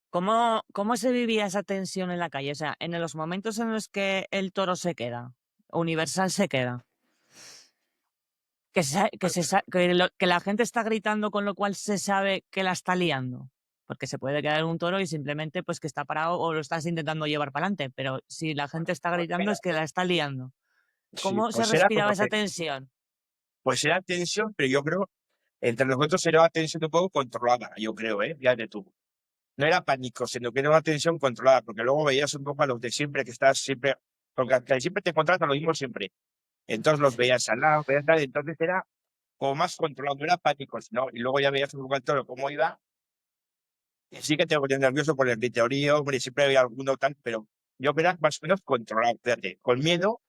¿Cómo se vivía esa tensión en la calle? O sea, en los momentos en los que el toro se queda, Universal se queda, que la gente está gritando con lo cual se sabe que la está liando. Porque se puede quedar un toro y simplemente pues que está parado o lo estás intentando llevar para adelante. Pero si la gente está Pues gritando mira, es que la está liando. sí, ¿Cómo se pues era respiraba como esa que, tensión? pues era tensión, pero yo creo, entre nosotros era una tensión un poco controlada, yo creo, fíjate tú. No era pánico, sino que era una tensión controlada, porque luego veías un poco a los de siempre, que estás siempre, porque casi siempre te encontrabas a lo mismo siempre. Entonces los veías al lado, veías tal, entonces era como más controlado, no era pánico, sino, y luego ya veías un poco el toro cómo iba, y sí que te ponía nervioso por el griterío, hombre, siempre había alguno tal, pero yo era más o menos controlado, fíjate, con miedo,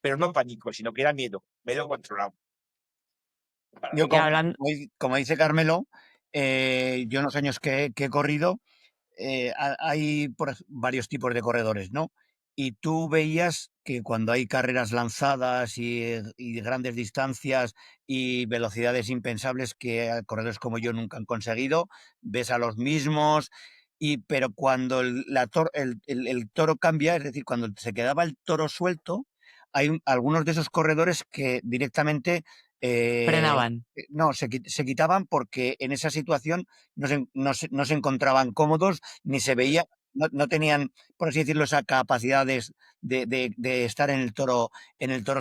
pero no pánico, sino que era miedo controlado. Yo, Y hablando, como dice Carmelo, yo en los años que he corrido, hay varios tipos de corredores, ¿no? Y tú veías que cuando hay carreras lanzadas y grandes distancias y velocidades impensables que corredores como yo nunca han conseguido, ves a los mismos, pero cuando el toro cambia, es decir, cuando se quedaba el toro suelto, hay algunos de esos corredores que directamente frenaban. no, se quitaban porque en esa situación no se encontraban cómodos ni se veía no tenían, por así decirlo, esa capacidad de estar en el toro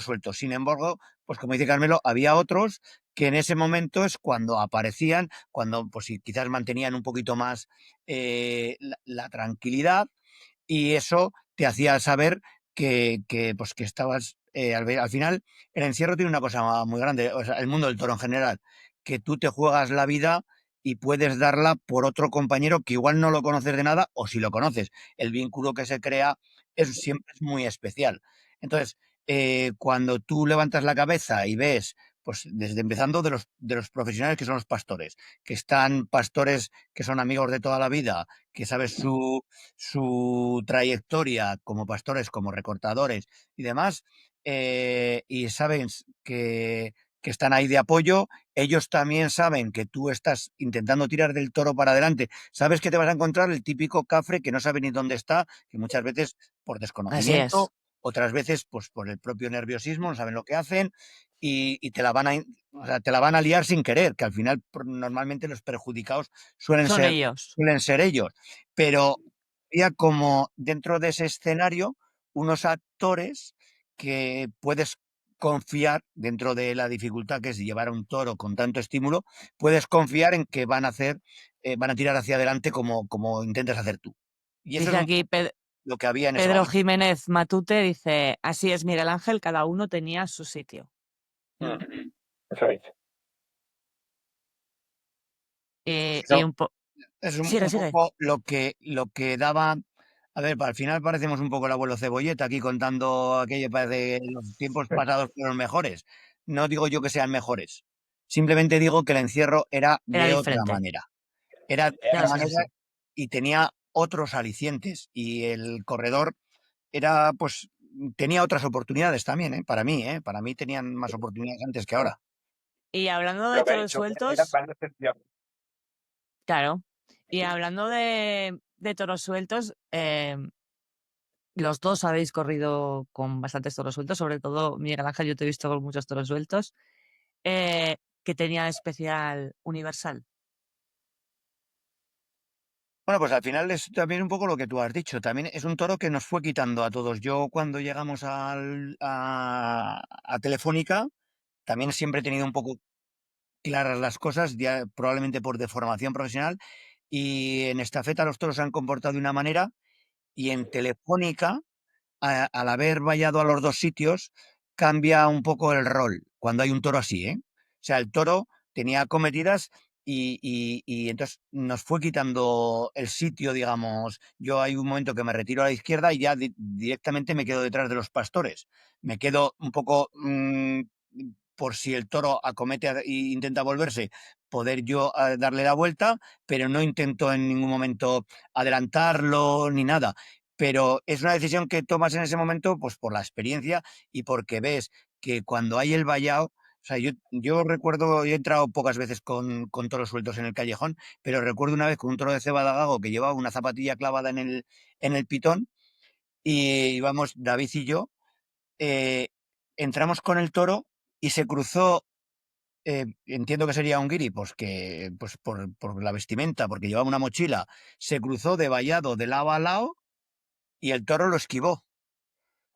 suelto. Sin embargo, pues como dice Carmelo, había otros que en ese momento es cuando aparecían, cuando pues si quizás mantenían un poquito más la tranquilidad, y eso te hacía saber pues, que estabas, al final, el encierro tiene una cosa muy grande, o sea, el mundo del toro en general, que tú te juegas la vida y puedes darla por otro compañero que igual no lo conoces de nada, o si lo conoces, el vínculo que se crea siempre es muy especial. Entonces, cuando tú levantas la cabeza y ves, pues desde empezando de los profesionales que son los pastores, que están pastores que son amigos de toda la vida, que sabes su trayectoria como pastores, como recortadores y demás, y saben que están ahí de apoyo, ellos también saben que tú estás intentando tirar del toro para adelante, sabes que te vas a encontrar el típico cafre que no sabe ni dónde está, que muchas veces por Así es. desconocimiento, otras veces pues por el propio nerviosismo, no saben lo que hacen y te la van o sea, te la van a liar sin querer, que al final normalmente los perjudicados suelen Son ser, ellos. suelen ser ellos. Pero había como dentro de ese escenario unos actores que puedes confiar dentro de la dificultad que es llevar a un toro con tanto estímulo, puedes confiar en que van a tirar hacia adelante como intentas hacer tú. Y eso es Dice un aquí poco lo que había en ese Pedro momento. Jiménez Matute, dice, así es, Miguel Ángel, cada uno tenía su sitio. Eso es. Y un poco... Es Sigue, un sigue. poco lo que daba. A ver, al final parecemos un poco el abuelo Cebolleta aquí contando aquello, parece que los tiempos pasados fueron mejores. No digo yo que sean mejores. Simplemente digo que el encierro era Era de otra diferente. manera. Era de Ya, otra sí, sí, manera sí. y tenía otros alicientes. Y el corredor era, pues, tenía otras oportunidades también, ¿eh? Para mí, ¿eh? Para mí tenían más oportunidades antes que ahora. Y hablando de Lo que ha toros dicho era sueltos, para la excepción. claro, y hablando de toros sueltos, los dos habéis corrido con bastantes toros sueltos, sobre todo Miguel Ángel, yo te he visto con muchos toros sueltos. Que tenía especial Universal. Bueno, pues al final es también un poco lo que tú has dicho. También es un toro que nos fue quitando a todos. Yo cuando llegamos a Telefónica, también siempre he tenido un poco claras las cosas, ya probablemente por deformación profesional. Y en estafeta los toros se han comportado de una manera y en Telefónica al haber vallado a los dos sitios, cambia un poco el rol cuando hay un toro así, ¿eh? O sea, el toro tenía acometidas y entonces nos fue quitando el sitio, digamos. Yo hay un momento que me retiro a la izquierda y ya directamente me quedo detrás de los pastores. Me quedo un poco por si el toro acomete e intenta volverse, poder yo darle la vuelta, pero no intento en ningún momento adelantarlo ni nada, pero es una decisión que tomas en ese momento, pues por la experiencia y porque ves que cuando hay el vallado, o sea, yo recuerdo, he entrado pocas veces con toros sueltos en el callejón, pero recuerdo una vez con un toro de cebada gago que llevaba una zapatilla clavada en el pitón y íbamos David y yo, eh, entramos con el toro y se cruzó, entiendo que sería un guiri, pues que pues por la vestimenta, porque llevaba una mochila, se cruzó de vallado de lado a lado y el toro lo esquivó.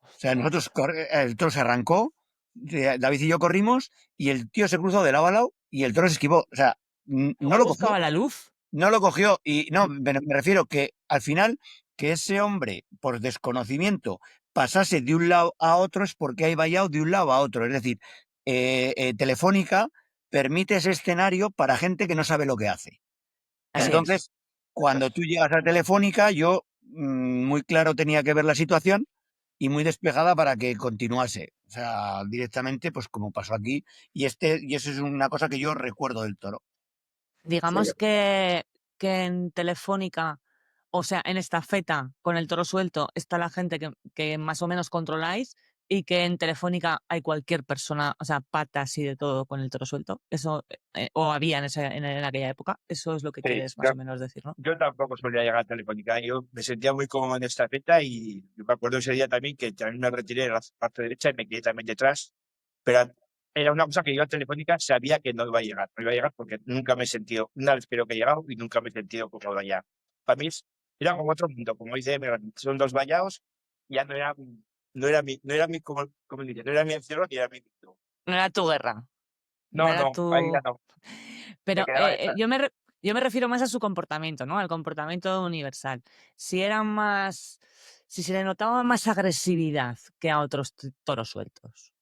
O sea, el toro se arrancó, David y yo corrimos y el tío se cruzó de lado a lado y el toro se esquivó. O sea, no Igual lo cogió, buscaba la luz. no lo cogió. Y no, me refiero que al final que ese hombre, por desconocimiento, pasase de un lado a otro es porque hay vallado de un lado a otro. Es decir, Telefónica permite ese escenario para gente que no sabe lo que hace. Así es. Entonces, cuando tú llegas a Telefónica, yo muy claro tenía que ver la situación y muy despejada para que continuase. O sea, directamente, pues como pasó aquí. Y eso es una cosa que yo recuerdo del toro. Sí, Digamos que en Telefónica, o sea, en estafeta, con el toro suelto, está la gente que más o menos controláis y que en Telefónica hay cualquier persona, o sea, patas y de todo con el toro suelto. Eso, o había en aquella época. Eso es lo que sí. quieres más o menos decir, ¿no? Yo tampoco solía llegar a Telefónica. Yo me sentía muy cómodo en esta feta y yo me acuerdo ese día también que también me retiré de la parte derecha y me quedé también detrás. Pero era una cosa que yo a Telefónica sabía que no iba a llegar. No iba a llegar porque nunca me he sentido, una vez creo que he llegado y nunca me he sentido cómodo allá. Para mí es Era como otro mundo, como dice, son dos vallados, ya no era mi, como dice, no era mi encierro ni era mi mundo. No era tu guerra, no No, era no, ahí ya tu... no, me Pero quedaba detrás. yo me refiero más a su comportamiento, ¿no? Al comportamiento universal. Si era más... Si se le notaba más agresividad que a otros toros sueltos.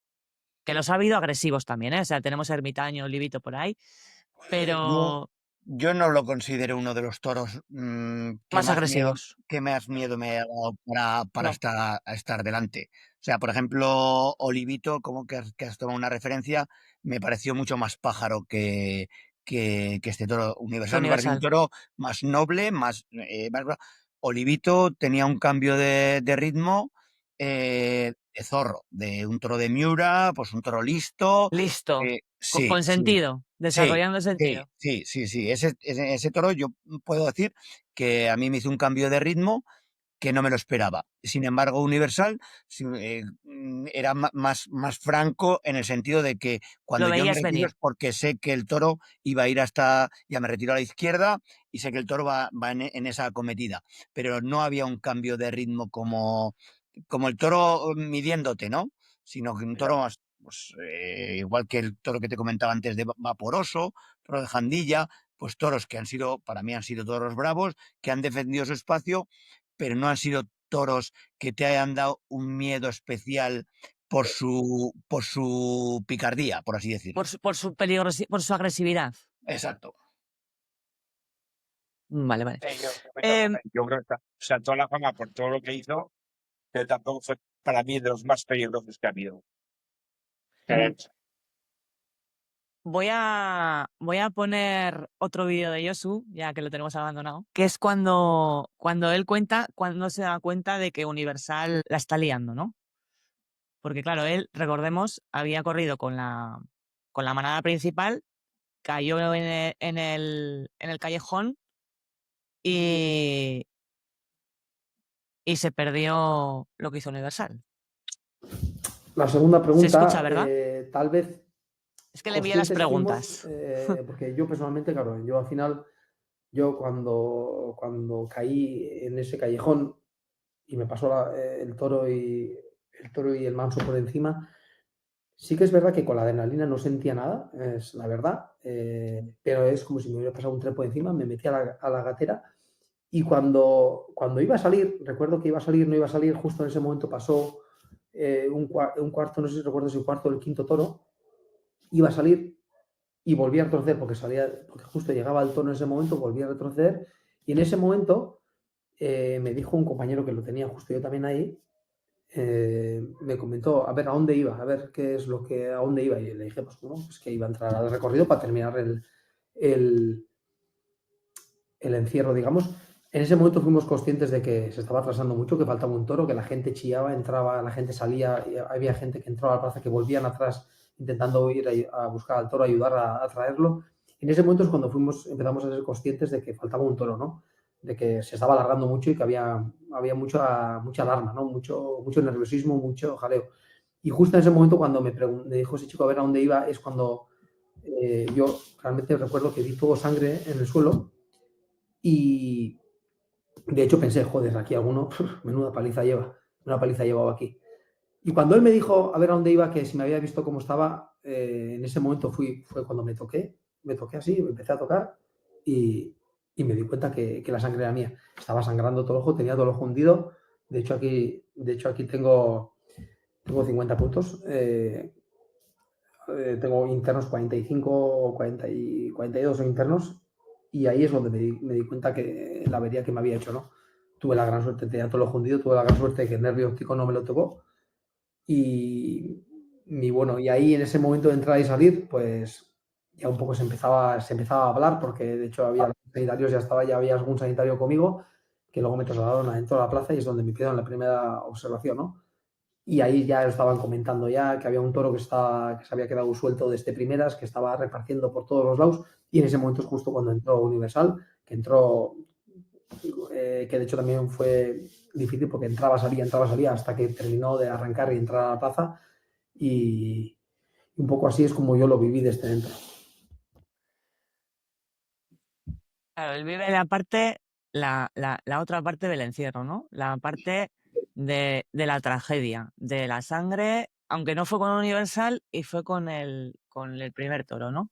Que los ha habido agresivos también, ¿eh? O sea, tenemos Ermitaño, Livito por ahí, Yo, pero yo no lo considero uno de los toros más agresivos. que más miedo me ha dado para No, estar delante. O sea, por ejemplo, Olivito, como que has tomado una referencia, me pareció mucho más pájaro que este toro que universal. Me pareció un universal. toro más noble, Olivito tenía un cambio de ritmo de zorro, de un toro de Miura, pues un toro listo. Listo, Sí, con sí. sentido, Sí, desarrollando sí, sentido. sí, sí, sí. Ese toro yo puedo decir que a mí me hizo un cambio de ritmo que no me lo esperaba. Sin embargo, Universal era más franco en el sentido de que Lo cuando yo me veías retiro venir. es porque sé que el toro iba a ir ya me retiro a la izquierda y sé que el toro va en esa acometida. Pero no había un cambio de ritmo como el toro midiéndote, ¿no? Sino que un toro más, pues, igual que el toro que te comentaba antes de Vaporoso, toro de Jandilla, pues toros que para mí han sido toros bravos, que han defendido su espacio, pero no han sido toros que te hayan dado un miedo especial por su picardía, por así decirlo. Por su por su agresividad. Exacto. Vale, vale. Yo creo que saltó a la fama por todo lo que hizo, pero tampoco fue para mí de los más peligrosos que ha habido. Voy a poner otro vídeo de Yosu, ya que lo tenemos abandonado, que es cuando él cuenta, cuando se da cuenta de que Universal la está liando, ¿no? Porque claro, él, recordemos, había corrido con la manada principal, cayó en el callejón y, y se perdió lo que hizo Universal. La segunda Se escucha, pregunta, ¿verdad? tal vez Es que le envié las conscientes fuimos, preguntas. porque yo personalmente, claro, yo al final, yo cuando caí en ese callejón y me pasó el toro y el manso por encima, sí que es verdad que con la adrenalina no sentía nada, es la verdad, pero es como si me hubiera pasado un tren por encima, me metí a la gatera y cuando iba a salir, recuerdo que iba a salir, no iba a salir, justo en ese momento pasó un cuarto, no sé si recuerdo si un cuarto del quinto toro, iba a salir y volví a retroceder porque justo llegaba el tono en ese momento, volví a retroceder y en ese momento me dijo un compañero que lo tenía justo yo también ahí, me comentó a ver a dónde iba, a ver qué es a dónde iba y le dije pues bueno, pues que iba a entrar al recorrido para terminar el, el encierro, digamos. En ese momento fuimos conscientes de que se estaba atrasando mucho, que faltaba un toro, que la gente chillaba, entraba, la gente salía, y había gente que entraba a la plaza que volvían atrás intentando ir a buscar al toro, ayudar a traerlo. En ese momento es cuando empezamos a ser conscientes de que faltaba un toro, ¿no? De que se estaba alargando mucho y que había mucha alarma, ¿no? Mucho nerviosismo, mucho jaleo. Y justo en ese momento cuando me dijo ese chico a ver a dónde iba, es cuando yo realmente recuerdo que vi todo sangre en el suelo y de hecho pensé, joder, aquí alguno, menuda paliza llevaba aquí. Y cuando él me dijo a ver a dónde iba, que si me había visto cómo estaba, en ese momento fue cuando me toqué así, me empecé a tocar y me di cuenta que la sangre era mía. Estaba sangrando todo el ojo, tenía todo el ojo hundido. De hecho aquí tengo 50 puntos. Tengo internos 45, 40 y 42 internos y ahí es donde me di cuenta que la avería que me había hecho, ¿no? Tuve la gran suerte, tenía todo lo fundido, tuve la gran suerte de que el nervio óptico no me lo tocó y bueno, y ahí en ese momento de entrar y salir, pues ya un poco se empezaba a hablar porque de hecho había sanitarios, ya había algún sanitario conmigo que luego me trasladaron adentro de la plaza y es donde me pidieron la primera observación, ¿no? Y ahí ya estaban comentando ya que había un toro que se había quedado suelto desde primeras, que estaba repartiendo por todos los lados. Y en ese momento es justo cuando entró Universal, que de hecho también fue difícil porque entraba, salía, hasta que terminó de arrancar y entrar a la plaza. Y un poco así es como yo lo viví desde dentro. Claro, él vive la parte la otra parte del encierro, ¿no? La parte de la tragedia, de la sangre, aunque no fue con Universal y fue con el primer toro, ¿no?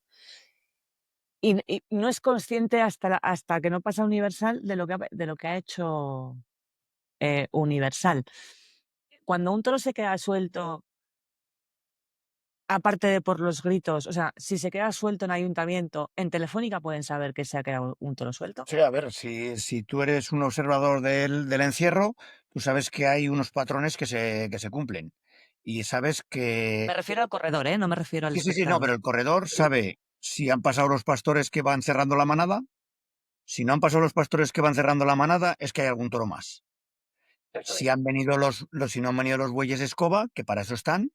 Y no es consciente hasta que no pasa Universal de lo que ha hecho Universal. Cuando un toro se queda suelto, aparte de por los gritos, o sea, si se queda suelto en ayuntamiento, en Telefónica pueden saber que se ha quedado un toro suelto. Sí, a ver, si tú eres un observador del encierro, tú sabes que hay unos patrones que se cumplen. Y sabes que... Me refiero al corredor, ¿eh? No me refiero al Sí, sí, sí, no, espectador. pero el corredor sabe si han pasado los pastores que van cerrando la manada. Si no han pasado los pastores que van cerrando la manada, es que hay algún toro más. Eso Si es. han venido si no han venido los bueyes de escoba, que para eso están,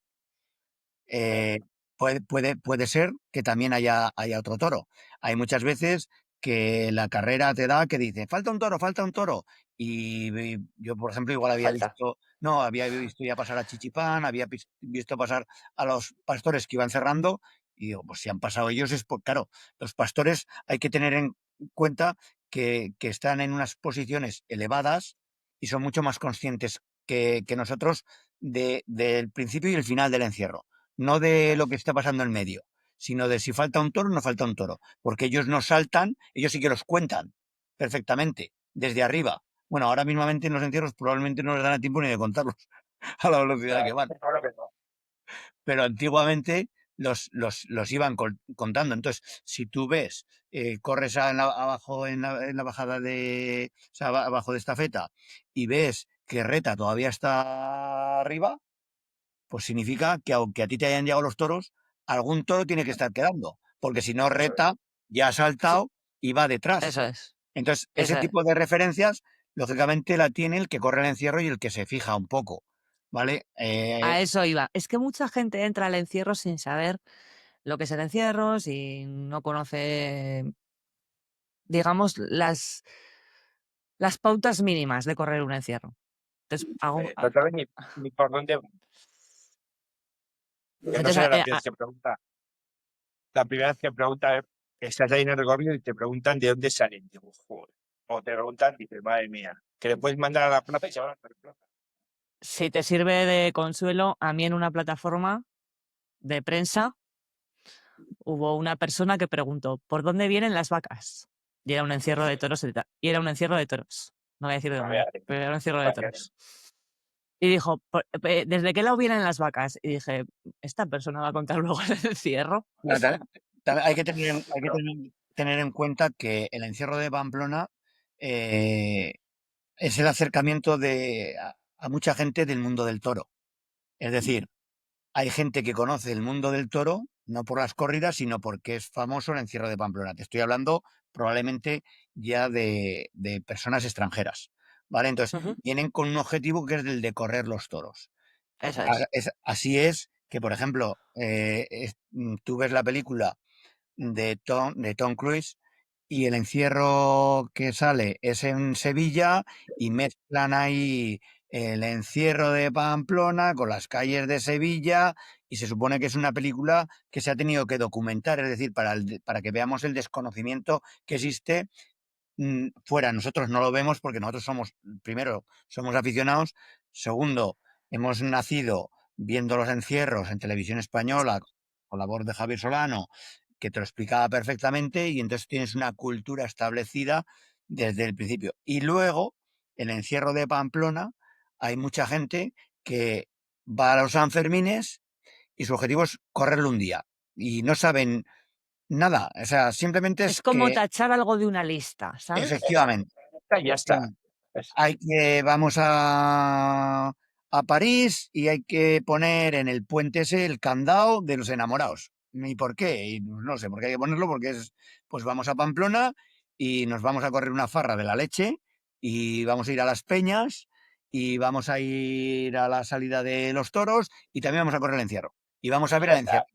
eh, puede ser que también haya otro toro. Hay muchas veces que la carrera te da que dice, falta un toro, falta un toro. Y yo, por ejemplo, igual había Falta. visto, no, había visto ya pasar a Chichipán, había visto pasar a los pastores que iban cerrando, y digo, pues si han pasado ellos es por, claro, los pastores hay que tener en cuenta que están en unas posiciones elevadas y son mucho más conscientes que nosotros del principio y el final del encierro, no de lo que está pasando en medio, sino de si falta un toro o no falta un toro, porque ellos no saltan, ellos sí que los cuentan perfectamente, desde arriba. Bueno, ahora mismamente en los encierros probablemente no les dan a tiempo ni de contarlos a la velocidad que van, Claro que no. pero antiguamente los iban contando. Entonces, si tú ves, corres abajo en la bajada o sea, abajo de estafeta, y ves que Reta todavía está arriba, pues significa que aunque a ti te hayan llegado los toros, algún toro tiene que estar quedando, porque si no, Eso es. Reta ya ha Sí, saltado y va detrás. eso es. Entonces, ese Eso es. tipo de referencias, lógicamente, la tiene el que corre el encierro y el que se fija un poco, ¿vale? A eso iba. Es que mucha gente entra al encierro sin saber lo que es el encierro, si no conoce, digamos, las pautas mínimas de correr un encierro. Entonces, No sabes ni por dónde. Que no entonces, será la primera vez que pregunta. La primera vez que pregunta es, estás ahí en el recorrido y te preguntan de dónde salen. Digo, joder. O te preguntan, dices, madre mía, que le puedes mandar a la plaza y se van a hacer plaza. si te sirve de consuelo, a mí en una plataforma de prensa hubo una persona que preguntó, ¿por dónde vienen las vacas? Y era un encierro de toros. Y era un encierro de toros. No voy a decir de dónde, pero era un encierro de toros. Y dijo, ¿desde qué lado vienen las vacas? Y dije, ¿esta persona va a contar luego el encierro? No, hay que tener en cuenta que el encierro de Pamplona eh, es el acercamiento a mucha gente del mundo del toro. Es decir, hay gente que conoce el mundo del toro, no por las corridas, sino porque es famoso el encierro de Pamplona. Te estoy hablando probablemente ya de personas extranjeras, ¿vale? Entonces, Ujú. vienen con un objetivo que es el de correr los toros. Eso es. Así es que, por ejemplo, tú ves la película de Tom Cruise y el encierro que sale es en Sevilla y mezclan ahí el encierro de Pamplona con las calles de Sevilla y se supone que es una película que se ha tenido que documentar, es decir, para que veamos el desconocimiento que existe fuera. Nosotros no lo vemos porque nosotros somos, primero, somos aficionados, segundo, hemos nacido viendo los encierros en televisión española con la voz de Javier Solano, que te lo explicaba perfectamente, y entonces tienes una cultura establecida desde el principio. Y luego, el encierro de Pamplona, hay mucha gente que va a los Sanfermines y su objetivo es correrlo un día. Y no saben nada, o sea, simplemente Es es como que, tachar algo de una lista, ¿sabes? efectivamente, Y ya está. Es- vamos a París y hay que poner en el puente ese el candado de los enamorados. ¿Y por qué? Y no sé, por qué hay que ponerlo, porque pues vamos a Pamplona y nos vamos a correr una farra de la leche y vamos a ir a las peñas y vamos a ir a la salida de los toros y también vamos a correr el encierro. Y vamos a y ver ya el está. encierro.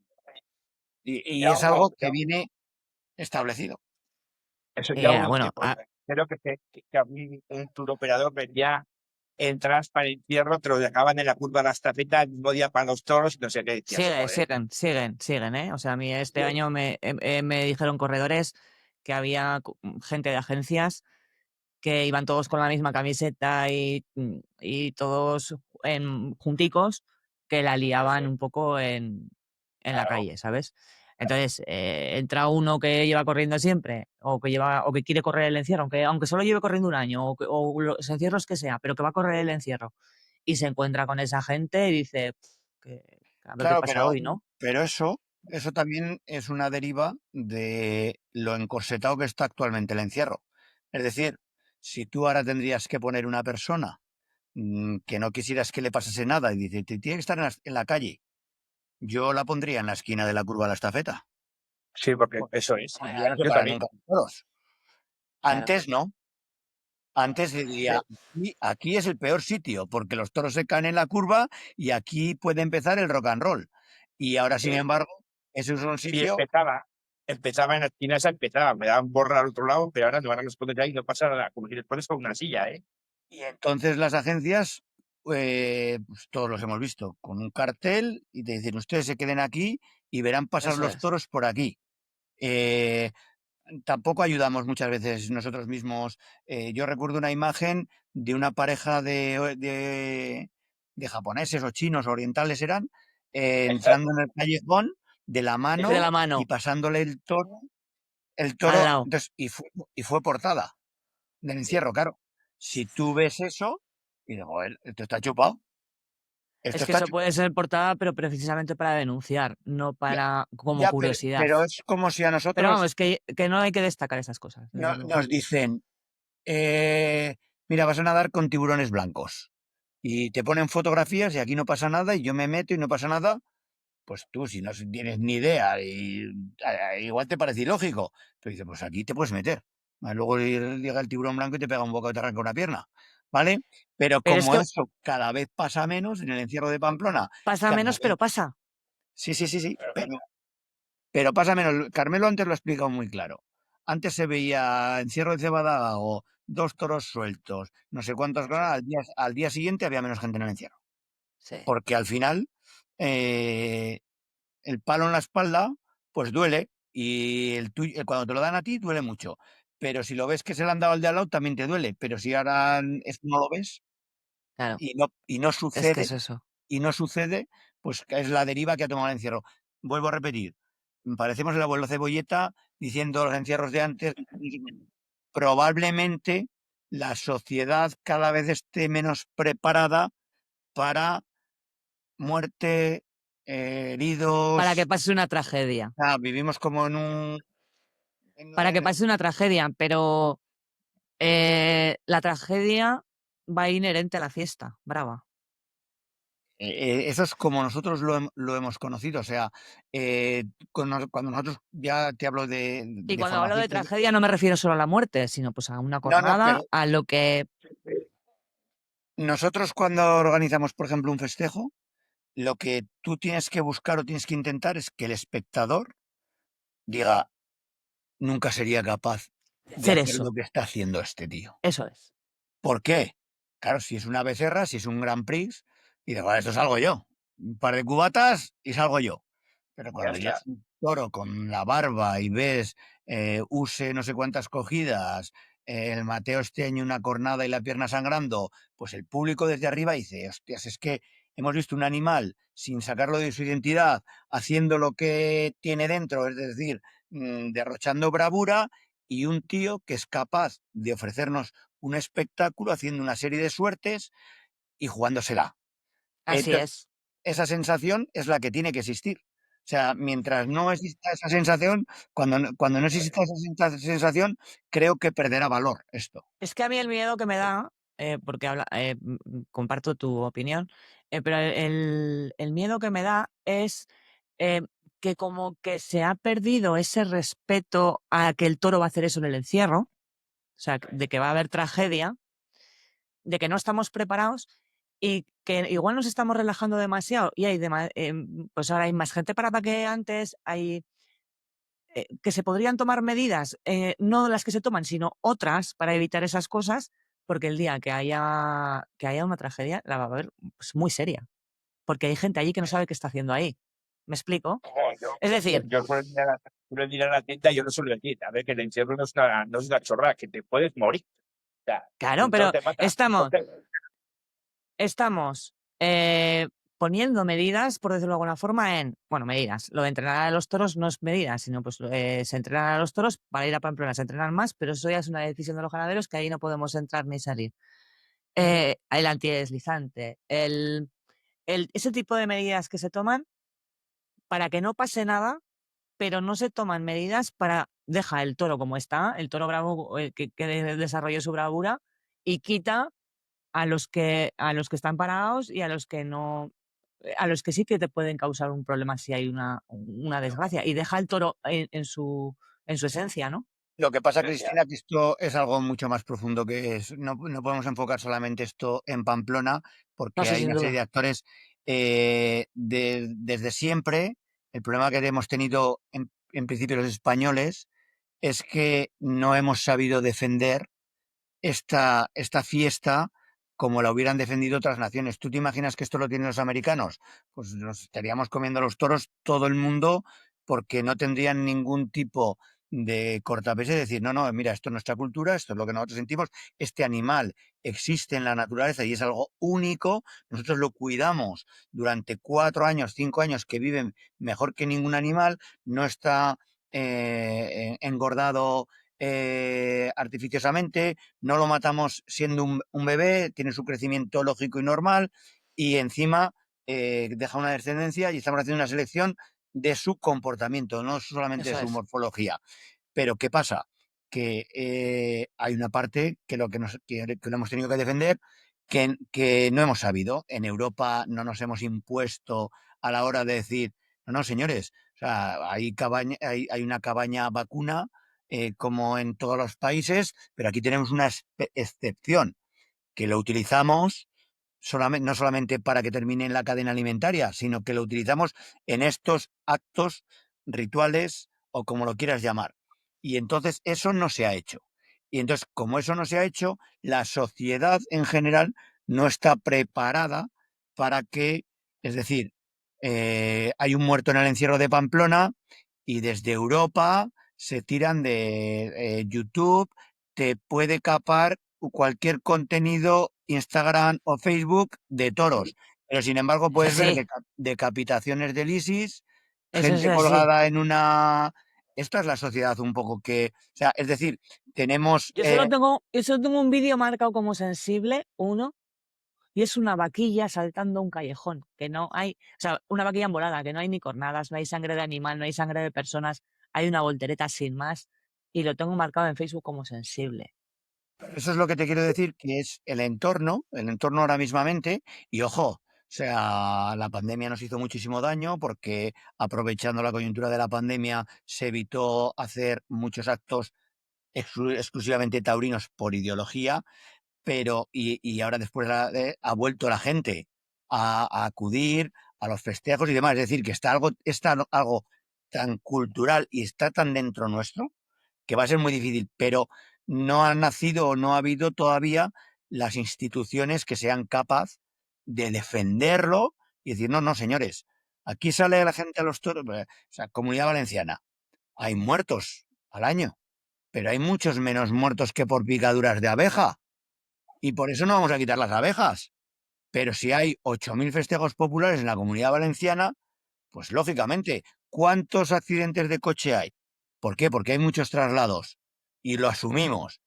Y es algo que Yo, viene establecido. eso lleva un Bueno, tiempo. Creo que a un tour operador vendía entradas para el encierro, te lo dejaban en la curva de la estafeta el mismo día para los toros y no sé qué decías, joder. siguen, ¿eh? O sea, a mí este año me dijeron corredores que había gente de agencias que iban todos con la misma camiseta y todos junticos, que la liaban un poco en la calle, ¿sabes? Entonces, entra uno que lleva corriendo siempre, o que quiere correr el encierro, aunque solo lleve corriendo un año, o los encierros que sea, pero que va a correr el encierro, y se encuentra con esa gente y dice, a ver qué Claro, pasa hoy, ¿no? pero eso también es una deriva de lo encorsetado que está actualmente el encierro. Es decir, si tú ahora tendrías que poner una persona que no quisieras que le pasase nada y dice, tiene que estar en la calle, yo la pondría en la esquina de la curva de la estafeta. Sí, porque Pues, eso es. ya no se Yo paran también. nunca los toros. Claro. Antes no. Antes diría, aquí es el peor sitio, porque los toros se caen en la curva y aquí puede empezar el rock and roll. Y ahora, sin Sí. embargo, eso es un Y sitio. empezaba en la esquina esa, me daban borra al otro lado, pero ahora no, ahora los pones ahí y no pasa nada, como si les pones con una silla, ¿eh? Y entonces las agencias, pues todos los hemos visto, con un cartel y te dicen, ustedes se queden aquí y verán pasar Eso los es. toros por aquí. Tampoco ayudamos muchas veces nosotros mismos. Yo recuerdo una imagen de una pareja de japoneses o chinos, orientales eran, entrando en el callejón de la Es de mano la y mano, pasándole el al toro, lado. entonces, y fue portada del encierro, claro. Si tú ves eso, y digo, "Joder, esto está chupado, esto Es que está eso chupado". puede ser portada, pero precisamente para denunciar, no Ya, para como ya, curiosidad. pero es como si a Pero nosotros vamos, que no hay que destacar esas cosas, desde luego. nos dicen, mira, vas a nadar con tiburones blancos. Y te ponen fotografías y aquí no pasa nada y yo me meto y no pasa nada, pues tú, si no tienes ni idea, igual te parece ilógico, pero dices, pues aquí te puedes meter. Luego llega el tiburón blanco y te pega un bocado y te arranca una pierna, ¿vale? Pero Pero es como que eso cada vez pasa menos en el encierro de Pamplona, pasa cada menos, vez... pero pasa. Sí, sí, sí, sí, pero pasa menos. Carmelo antes lo ha explicado muy claro. Antes se veía encierro de Cebada o dos toros sueltos, no sé cuántos, al día siguiente había menos gente en el encierro. Sí, Porque al final eh, el palo en la espalda pues duele y cuando te lo dan a ti duele mucho. Pero si lo ves que se lo han dado al de al lado también te duele. Pero si ahora esto no lo ves claro. y no Es que sucede, es eso. pues es la deriva que ha tomado el encierro. Vuelvo a repetir, parecemos el abuelo Cebolleta diciendo los encierros de antes. Probablemente la sociedad cada vez esté menos preparada para muerte, Para que heridos. pase una tragedia. Vivimos como Para que pase una tragedia, pero la tragedia va inherente a la fiesta, brava. eso es como nosotros lo hemos conocido. O sea, cuando nosotros, ya te hablo Y de cuando hablo formación. de tragedia no me refiero solo a la muerte, sino pues a una No, no, cornada, pero a lo que... nosotros cuando organizamos, por ejemplo, un festejo, lo que tú tienes que buscar o tienes que intentar es que el espectador diga, nunca sería capaz de Ser hacer eso, lo que está haciendo este tío. eso es. ¿Por qué? Claro, si es una becerra, si es un Grand Prix, y de esto salgo yo. Un par de cubatas y salgo yo. Pero Ya cuando ya está. es un toro con la barba y ves use no sé cuántas cogidas, el Mateo Esteño una cornada y la pierna sangrando, pues el público desde arriba dice, hostias, es que hemos visto un animal sin sacarlo de su identidad, haciendo lo que tiene dentro, es decir, derrochando bravura, y un tío que es capaz de ofrecernos un espectáculo haciendo una serie de suertes y jugándosela. Así Entonces, es. esa sensación es la que tiene que existir. O sea, mientras no exista esa sensación, cuando no exista esa sensación, creo que perderá valor esto. Es que a mí el miedo que me da, porque comparto tu opinión, pero el miedo que me da es eh, que como que se ha perdido ese respeto a que el toro va a hacer eso en el encierro, o sea, de que va a haber tragedia, de que no estamos preparados y que igual nos estamos relajando demasiado y pues ahora hay más gente parada que antes, hay que se podrían tomar medidas, no las que se toman, sino otras para evitar esas cosas, porque el día que haya una tragedia, la va a haber pues, muy seria, porque hay gente allí que no sabe qué está haciendo ahí. ¿Me explico? Ojo, yo, Es yo, decir, yo suelo ir a la tienda, yo no suelo decir, a ver, que el encierro no es una chorrada, que te puedes morir. Ya, Claro, un toro pero te mata. estamos poniendo medidas, por decirlo de alguna forma, bueno, medidas. Lo de entrenar a los toros no es medidas, sino pues se entrenan a los toros para ir a Pamplona, se entrenan más, pero eso ya es una decisión de los ganaderos que ahí no podemos entrar ni salir. El antideslizante, ese tipo de medidas que se toman para que no pase nada, pero no se toman medidas para deja el toro como está, el toro bravo que desarrolle su bravura y quita a los que están parados y a los que no, a los que sí que te pueden causar un problema si hay una desgracia y deja el toro en su esencia, ¿no? Lo que pasa, Ya, Cristina, que esto es algo mucho más profundo que es. No, no podemos enfocar solamente esto en Pamplona, No porque sé, hay sin una serie de duda. actores desde siempre. El problema que hemos tenido en principio los españoles es que no hemos sabido defender esta fiesta como la hubieran defendido otras naciones. ¿Tú te imaginas que esto lo tienen los americanos? Pues nos estaríamos comiendo los toros todo el mundo porque no tendrían ningún tipo de cortapés de decir, no, no, mira, esto es nuestra cultura, esto es lo que nosotros sentimos, este animal existe en la naturaleza y es algo único, nosotros lo cuidamos durante 4 años, 5 años, que viven mejor que ningún animal, no está engordado artificiosamente, no lo matamos siendo un bebé, tiene su crecimiento lógico y normal y encima deja una descendencia y estamos haciendo una selección de su comportamiento, no solamente de Eso su es. morfología. Pero ¿qué pasa? Que hay una parte que lo hemos tenido que defender que no hemos sabido. En Europa no nos hemos impuesto a la hora de decir, no, no, señores, o sea, hay una cabaña vacuna como en todos los países, pero aquí tenemos una excepción que lo utilizamos no solamente para que termine en la cadena alimentaria, sino que lo utilizamos en estos actos rituales o como lo quieras llamar. Y entonces eso no se ha hecho. Y entonces, como eso no se ha hecho, la sociedad en general no está preparada para que, es decir, hay un muerto en el encierro de Pamplona y desde Europa se tiran de YouTube, te puede capar cualquier contenido, Instagram o Facebook de toros. Pero sin embargo Es puedes ver así. decapitaciones del ISIS, Eso es gente así. colgada en una... Esta es la sociedad un poco que... O sea, es decir, tenemos... Yo solo tengo un vídeo marcado como sensible, uno, y es una vaquilla saltando un callejón, que no hay, o sea, una vaquilla embolada, que no hay ni cornadas, no hay sangre de animal, no hay sangre de personas, hay una voltereta sin más, y lo tengo marcado en Facebook como sensible. Eso es lo que te quiero decir, que es el entorno ahora mismamente, y ojo, o sea, la pandemia nos hizo muchísimo daño porque aprovechando la coyuntura de la pandemia se evitó hacer muchos actos exclusivamente taurinos por ideología, pero y ahora después ha vuelto la gente a acudir a los festejos y demás, es decir, que está algo tan cultural y está tan dentro nuestro que va a ser muy difícil, pero no han nacido o no ha habido todavía las instituciones que sean capaces de defenderlo y decir, no, no, señores, aquí sale la gente a los toros, o sea, Comunidad Valenciana, hay muertos al año, pero hay muchos menos muertos que por picaduras de abeja, y por eso no vamos a quitar las abejas. Pero si hay 8.000 festejos populares en la Comunidad Valenciana, pues lógicamente, ¿cuántos accidentes de coche hay? ¿Por qué? Porque hay muchos traslados y lo asumimos.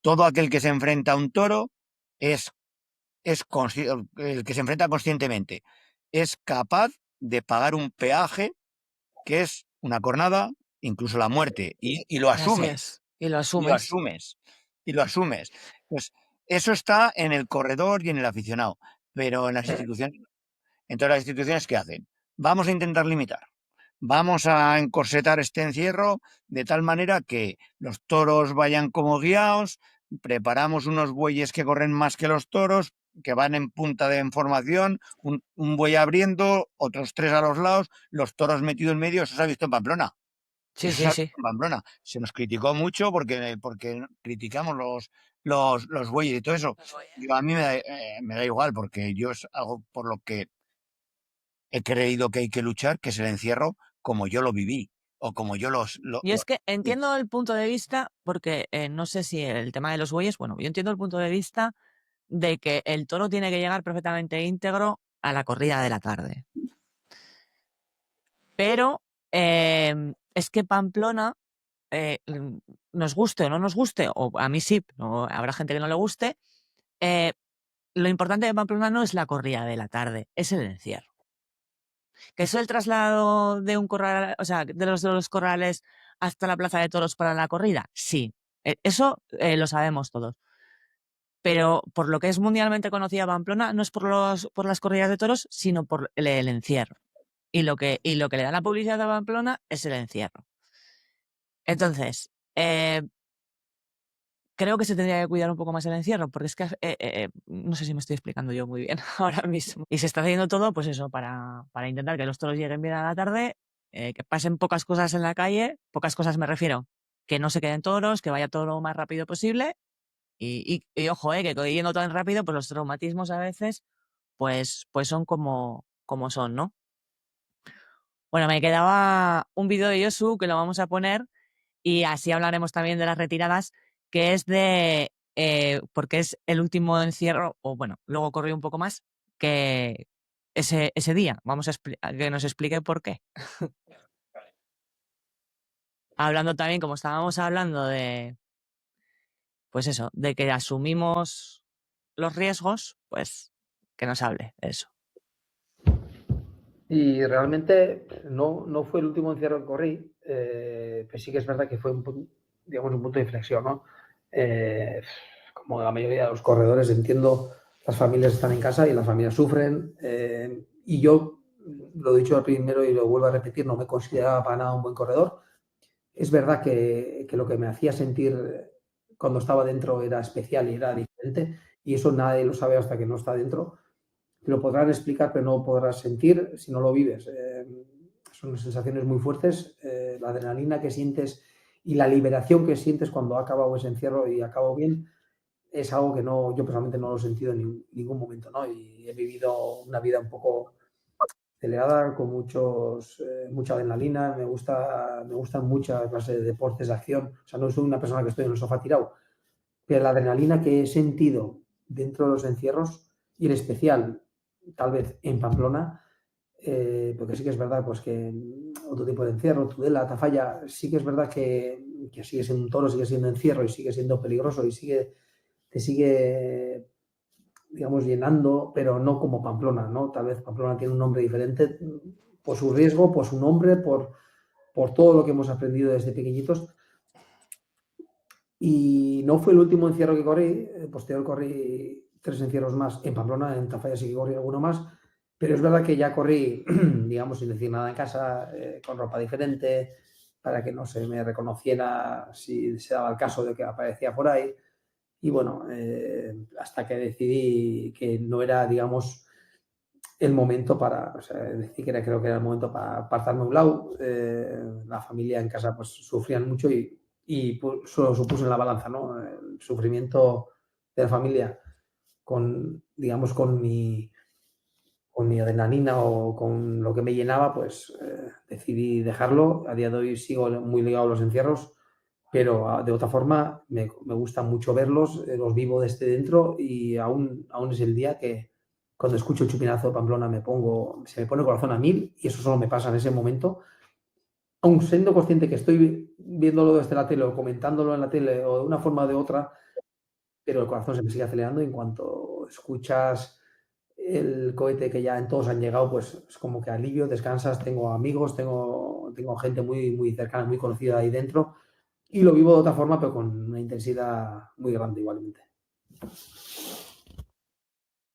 Todo aquel que se enfrenta a un toro el que se enfrenta conscientemente es capaz de pagar un peaje que es una cornada, incluso la muerte, y lo Así asume, es. Y lo y lo asumes. asumes, y lo asumes. Pues eso está en el corredor y en el aficionado, pero en las instituciones, entonces las instituciones, ¿qué hacen? Vamos a intentar limitar. Vamos a encorsetar este encierro de tal manera que los toros vayan como guiados, preparamos unos bueyes que corren más que los toros, que van en punta de formación, un buey abriendo, otros tres a los lados, los toros metidos en medio. Eso se ha visto en Pamplona. Sí, Eso se sí, ha sí. visto en Pamplona. Se nos criticó mucho porque criticamos los bueyes y todo eso. Digo, a mí me da igual, porque yo es algo por lo que he creído que hay que luchar, que es el encierro como yo lo viví. o como yo Yo es que entiendo el punto de vista, porque no sé si el tema de los bueyes, bueno, yo entiendo el punto de vista de que el toro tiene que llegar perfectamente íntegro a la corrida de la tarde. Pero es que Pamplona, nos guste o no nos guste, o a mí sí, o habrá gente que no le guste, lo importante de Pamplona no es la corrida de la tarde, es el encierro. Que es el traslado de un corral, o sea, de los corrales hasta la plaza de toros para la corrida, sí. Eso lo sabemos todos. Pero por lo que es mundialmente conocida Pamplona, no es por las corridas de toros, sino por el encierro. Y lo que le da la publicidad a Pamplona es el encierro. Entonces, creo que se tendría que cuidar un poco más el encierro, porque es que no sé si me estoy explicando yo muy bien ahora mismo. Y se está haciendo todo, pues eso, para intentar que los toros lleguen bien a la tarde, que pasen pocas cosas en la calle, pocas cosas me refiero, que no se queden toros, que vaya todo lo más rápido posible. Y ojo, que yendo tan rápido, pues los traumatismos a veces, pues son como son, ¿no? Bueno, me quedaba un vídeo de Yosu que lo vamos a poner y así hablaremos también de las retiradas, que es porque es el último encierro, o bueno, luego corrió un poco más, que ese día. Vamos a que nos explique por qué. Hablando también, como estábamos hablando pues eso, de que asumimos los riesgos, pues que nos hable de eso. Y realmente no fue el último encierro que corrí, pues sí que es verdad que fue un punto de inflexión, ¿no? Como la mayoría de los corredores, entiendo, las familias están en casa y las familias sufren, y yo, lo he dicho al primero y lo vuelvo a repetir, no me consideraba para nada un buen corredor. Es verdad que lo que me hacía sentir cuando estaba dentro era especial y era diferente, y eso nadie lo sabe hasta que no está dentro. Te lo podrán explicar, pero no podrás sentir si no lo vives. Son sensaciones muy fuertes. La adrenalina que sientes y la liberación que sientes cuando ha acabado ese encierro y acabado bien es algo que yo personalmente no lo he sentido en ningún momento, ¿no? Y he vivido una vida un poco acelerada, con mucha adrenalina. Me gustan muchas clases de deportes de acción. O sea, no soy una persona que estoy en el sofá tirado, pero la adrenalina que he sentido dentro de los encierros, y en especial tal vez en Pamplona, porque sí que es verdad pues que otro tipo de encierro, Tudela, Tafalla, sí que es verdad que sigue siendo un toro, sigue siendo encierro y sigue siendo peligroso y te sigue, digamos, llenando, pero no como Pamplona, ¿no? Tal vez Pamplona tiene un nombre diferente por su riesgo, por su nombre, por todo lo que hemos aprendido desde pequeñitos. Y no fue el último encierro que corrí, posterior corrí 3 encierros más en Pamplona, en Tafalla sí que corrí alguno más, pero es verdad que ya corrí, digamos, sin decir nada en casa, con ropa diferente, para que no se me reconociera si se daba el caso de que aparecía por ahí. Y bueno, hasta que decidí que no era, digamos, el momento o sea, decidí creo que era el momento para apartarme a un lado. La familia en casa pues sufrían mucho y pues, eso supuso en la balanza, ¿no? El sufrimiento de la familia digamos, con mi adrenalina o con lo que me llenaba, pues decidí dejarlo. A día de hoy sigo muy ligado a los encierros, pero de otra forma me gusta mucho verlos, los vivo desde dentro y aún es el día que cuando escucho el chupinazo de Pamplona se me pone el corazón a 1000 y eso solo me pasa en ese momento. Aun siendo consciente que estoy viéndolo desde la tele o comentándolo en la tele o de una forma o de otra, pero el corazón se me sigue acelerando y en cuanto escuchas el cohete que ya en todos han llegado, pues es como que alivio, descansas, tengo amigos, tengo gente muy, muy cercana, muy conocida ahí dentro y lo vivo de otra forma, pero con una intensidad muy grande igualmente.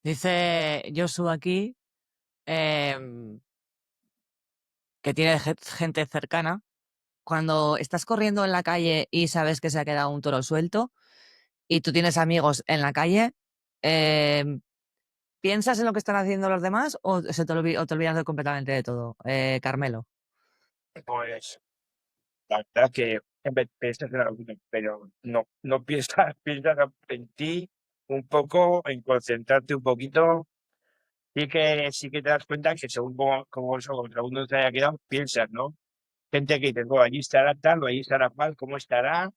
Dice Josu aquí em, que tiene gente cercana. Cuando estás corriendo en la calle y sabes que se ha quedado un toro suelto y tú tienes amigos en la calle, ¿piensas en lo que están haciendo los demás o o te olvidas completamente de todo? Carmelo. Pues la verdad que en vez piensas en algo, pero no piensas, piensas en ti un poco, en concentrarte un poquito. Sí que te das cuenta que según como segundo te haya quedado, piensas, ¿no? gente que dice, bueno, allí estará tal, o allí estará cual, cómo estará,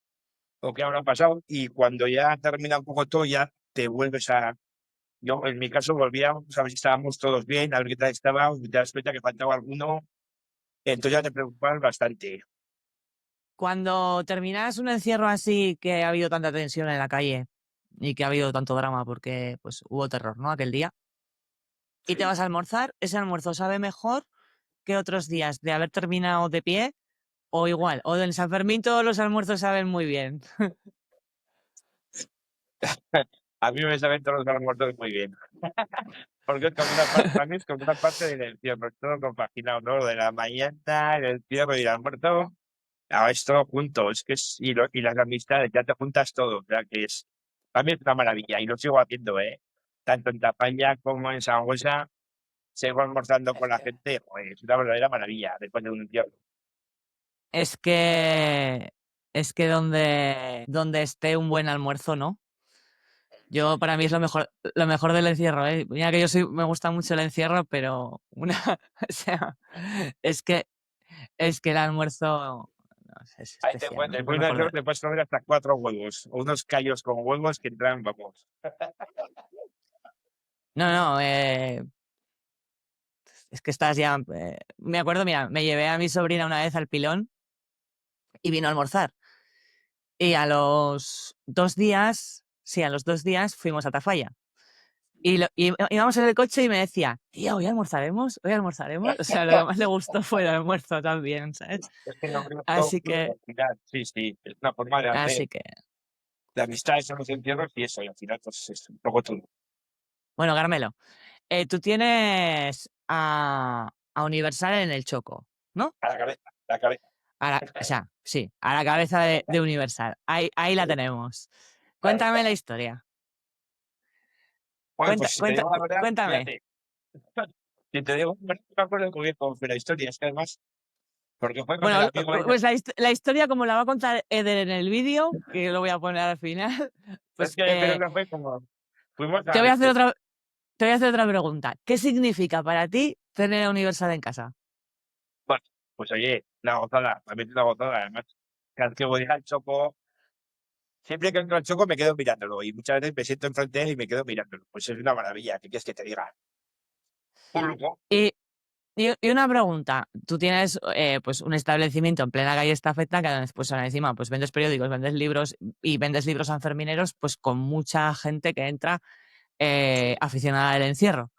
o qué habrá pasado, y cuando ya termina un poco todo, ya te vuelves a... Yo, en mi caso, volvía a ver si estábamos todos bien, a ver qué tal estaba, y te das cuenta que faltaba alguno, entonces ya te preocupas bastante. Cuando terminas un encierro así, que ha habido tanta tensión en la calle y que ha habido tanto drama porque pues hubo terror, ¿no? Aquel día. Y te Sí. vas a almorzar, ese almuerzo sabe mejor que otros días de haber terminado de pie o igual. O en San Fermín todos los almuerzos saben muy bien. A mí me saben todos los almuerzos muy bien. Porque es como una parte, para mí es como una parte del encierro, es todo compaginado, ¿no? Lo de la mañana, el encierro y el almuerzo, es todo junto, es que es, y las amistades, ya te juntas todo, o sea que es, para mí es una maravilla, y lo sigo haciendo, ¿eh? Tanto en Tafalla como en Sangüesa, sigo almorzando con la gente, pues es una verdadera maravilla después de un encierro. Es que donde esté un buen almuerzo, ¿no? Yo para mí es lo mejor del encierro, ¿eh? Mira que me gusta mucho el encierro, pero o sea, es que el almuerzo no sé, es Ahí especial, ¿no? Es lo después de un mejor encierro te puedes comer hasta 4 huevos, o unos callos con huevos que entran, vamos. No, no, es que estás ya. Me acuerdo, mira, me llevé a mi sobrina una vez al Pilón y vino a almorzar. Y a los 2 días, sí, a los 2 días fuimos a Tafalla. Y íbamos en el coche y me decía, tía, hoy almorzaremos, hoy almorzaremos. O sea, lo que más le gustó fue el almuerzo también, ¿sabes? Es que no creo todo Así junto que, al final, sí, sí, es una forma de hacer así que. de amistades en los encierros y eso, y al final pues es un poco todo. Bueno, Carmelo, tú tienes a Universal en el Choco, ¿no? A la cabeza, a la cabeza. O sea, sí, a la cabeza de Universal. Ahí la tenemos. Claro, Cuéntame claro. la historia. Bueno, pues si te digo la verdad, Cuéntame. fíjate, si te digo, bueno, no me acuerdo muy bien cómo fue la historia, es que además, porque fue con el Bueno, amigo ella, pues la historia como la va a contar Eder en el vídeo, que lo voy a poner al final, es pues que creo que fue como, fuimos te a voy a hacer este, otra pregunta. ¿Qué significa para ti tener a Universal en casa? bueno, pues oye, una gozada, a mí es una gozada, además, cada vez que voy al Choco, siempre que entro al Choco me quedo mirándolo, y muchas veces me siento enfrente de él y me quedo mirándolo, pues es una maravilla, ¿qué quieres que te diga? Un lujo. Y, y una pregunta. Tú tienes pues un establecimiento en plena calle Estafeta que pues encima pues vendes periódicos, vendes libros y vendes libros sanfermineros pues con mucha gente que entra aficionada al encierro.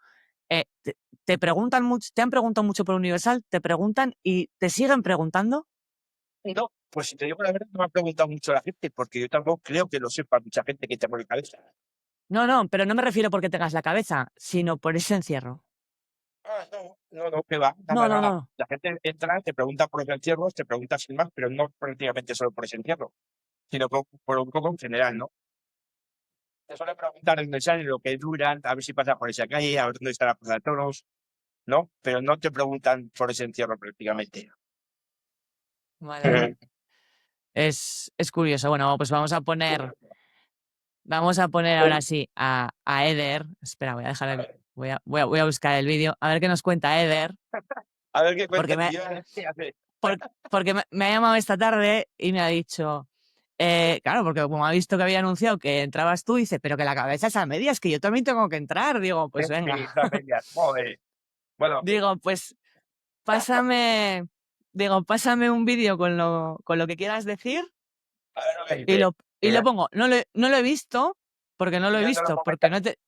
Te preguntan mucho, te han preguntado mucho por Universal, te preguntan y te siguen preguntando. No, pues si te digo la verdad, no me ha preguntado mucho la gente, porque yo tampoco creo que lo sepa mucha gente que tengo en la cabeza. No, no, pero no me refiero porque tengas la cabeza, sino por ese encierro. No, que va, No, nada, no, nada. no. La gente entra, te pregunta por los encierros, te pregunta sin más, pero no prácticamente solo por ese encierro, sino por un poco en general, ¿no? Te suele preguntar dónde salen, lo que duran, a ver si pasa por esa calle, a ver dónde está la plaza de toros, ¿no? Pero no te preguntan por ese encierro prácticamente. Vale, vale. Es curioso. Bueno, pues vamos a poner ahora sí a Eder. Espera, voy a dejar voy a buscar el vídeo. A ver qué nos cuenta Eder. A ver qué cuenta Porque el me, tío. ¿Qué hace? porque me ha llamado esta tarde y me ha dicho. Claro, porque como ha visto que había anunciado que entrabas tú, dice, pero que la cabeza es a medias, que yo también tengo que entrar. Digo, pues venga. Sí, está medias, joder. Bueno, Digo, pues pásame, pásame un vídeo con lo que quieras decir a ver lo que y dice. y lo pongo. No lo he visto, porque no lo Y he ya te lo visto, porque comentaré.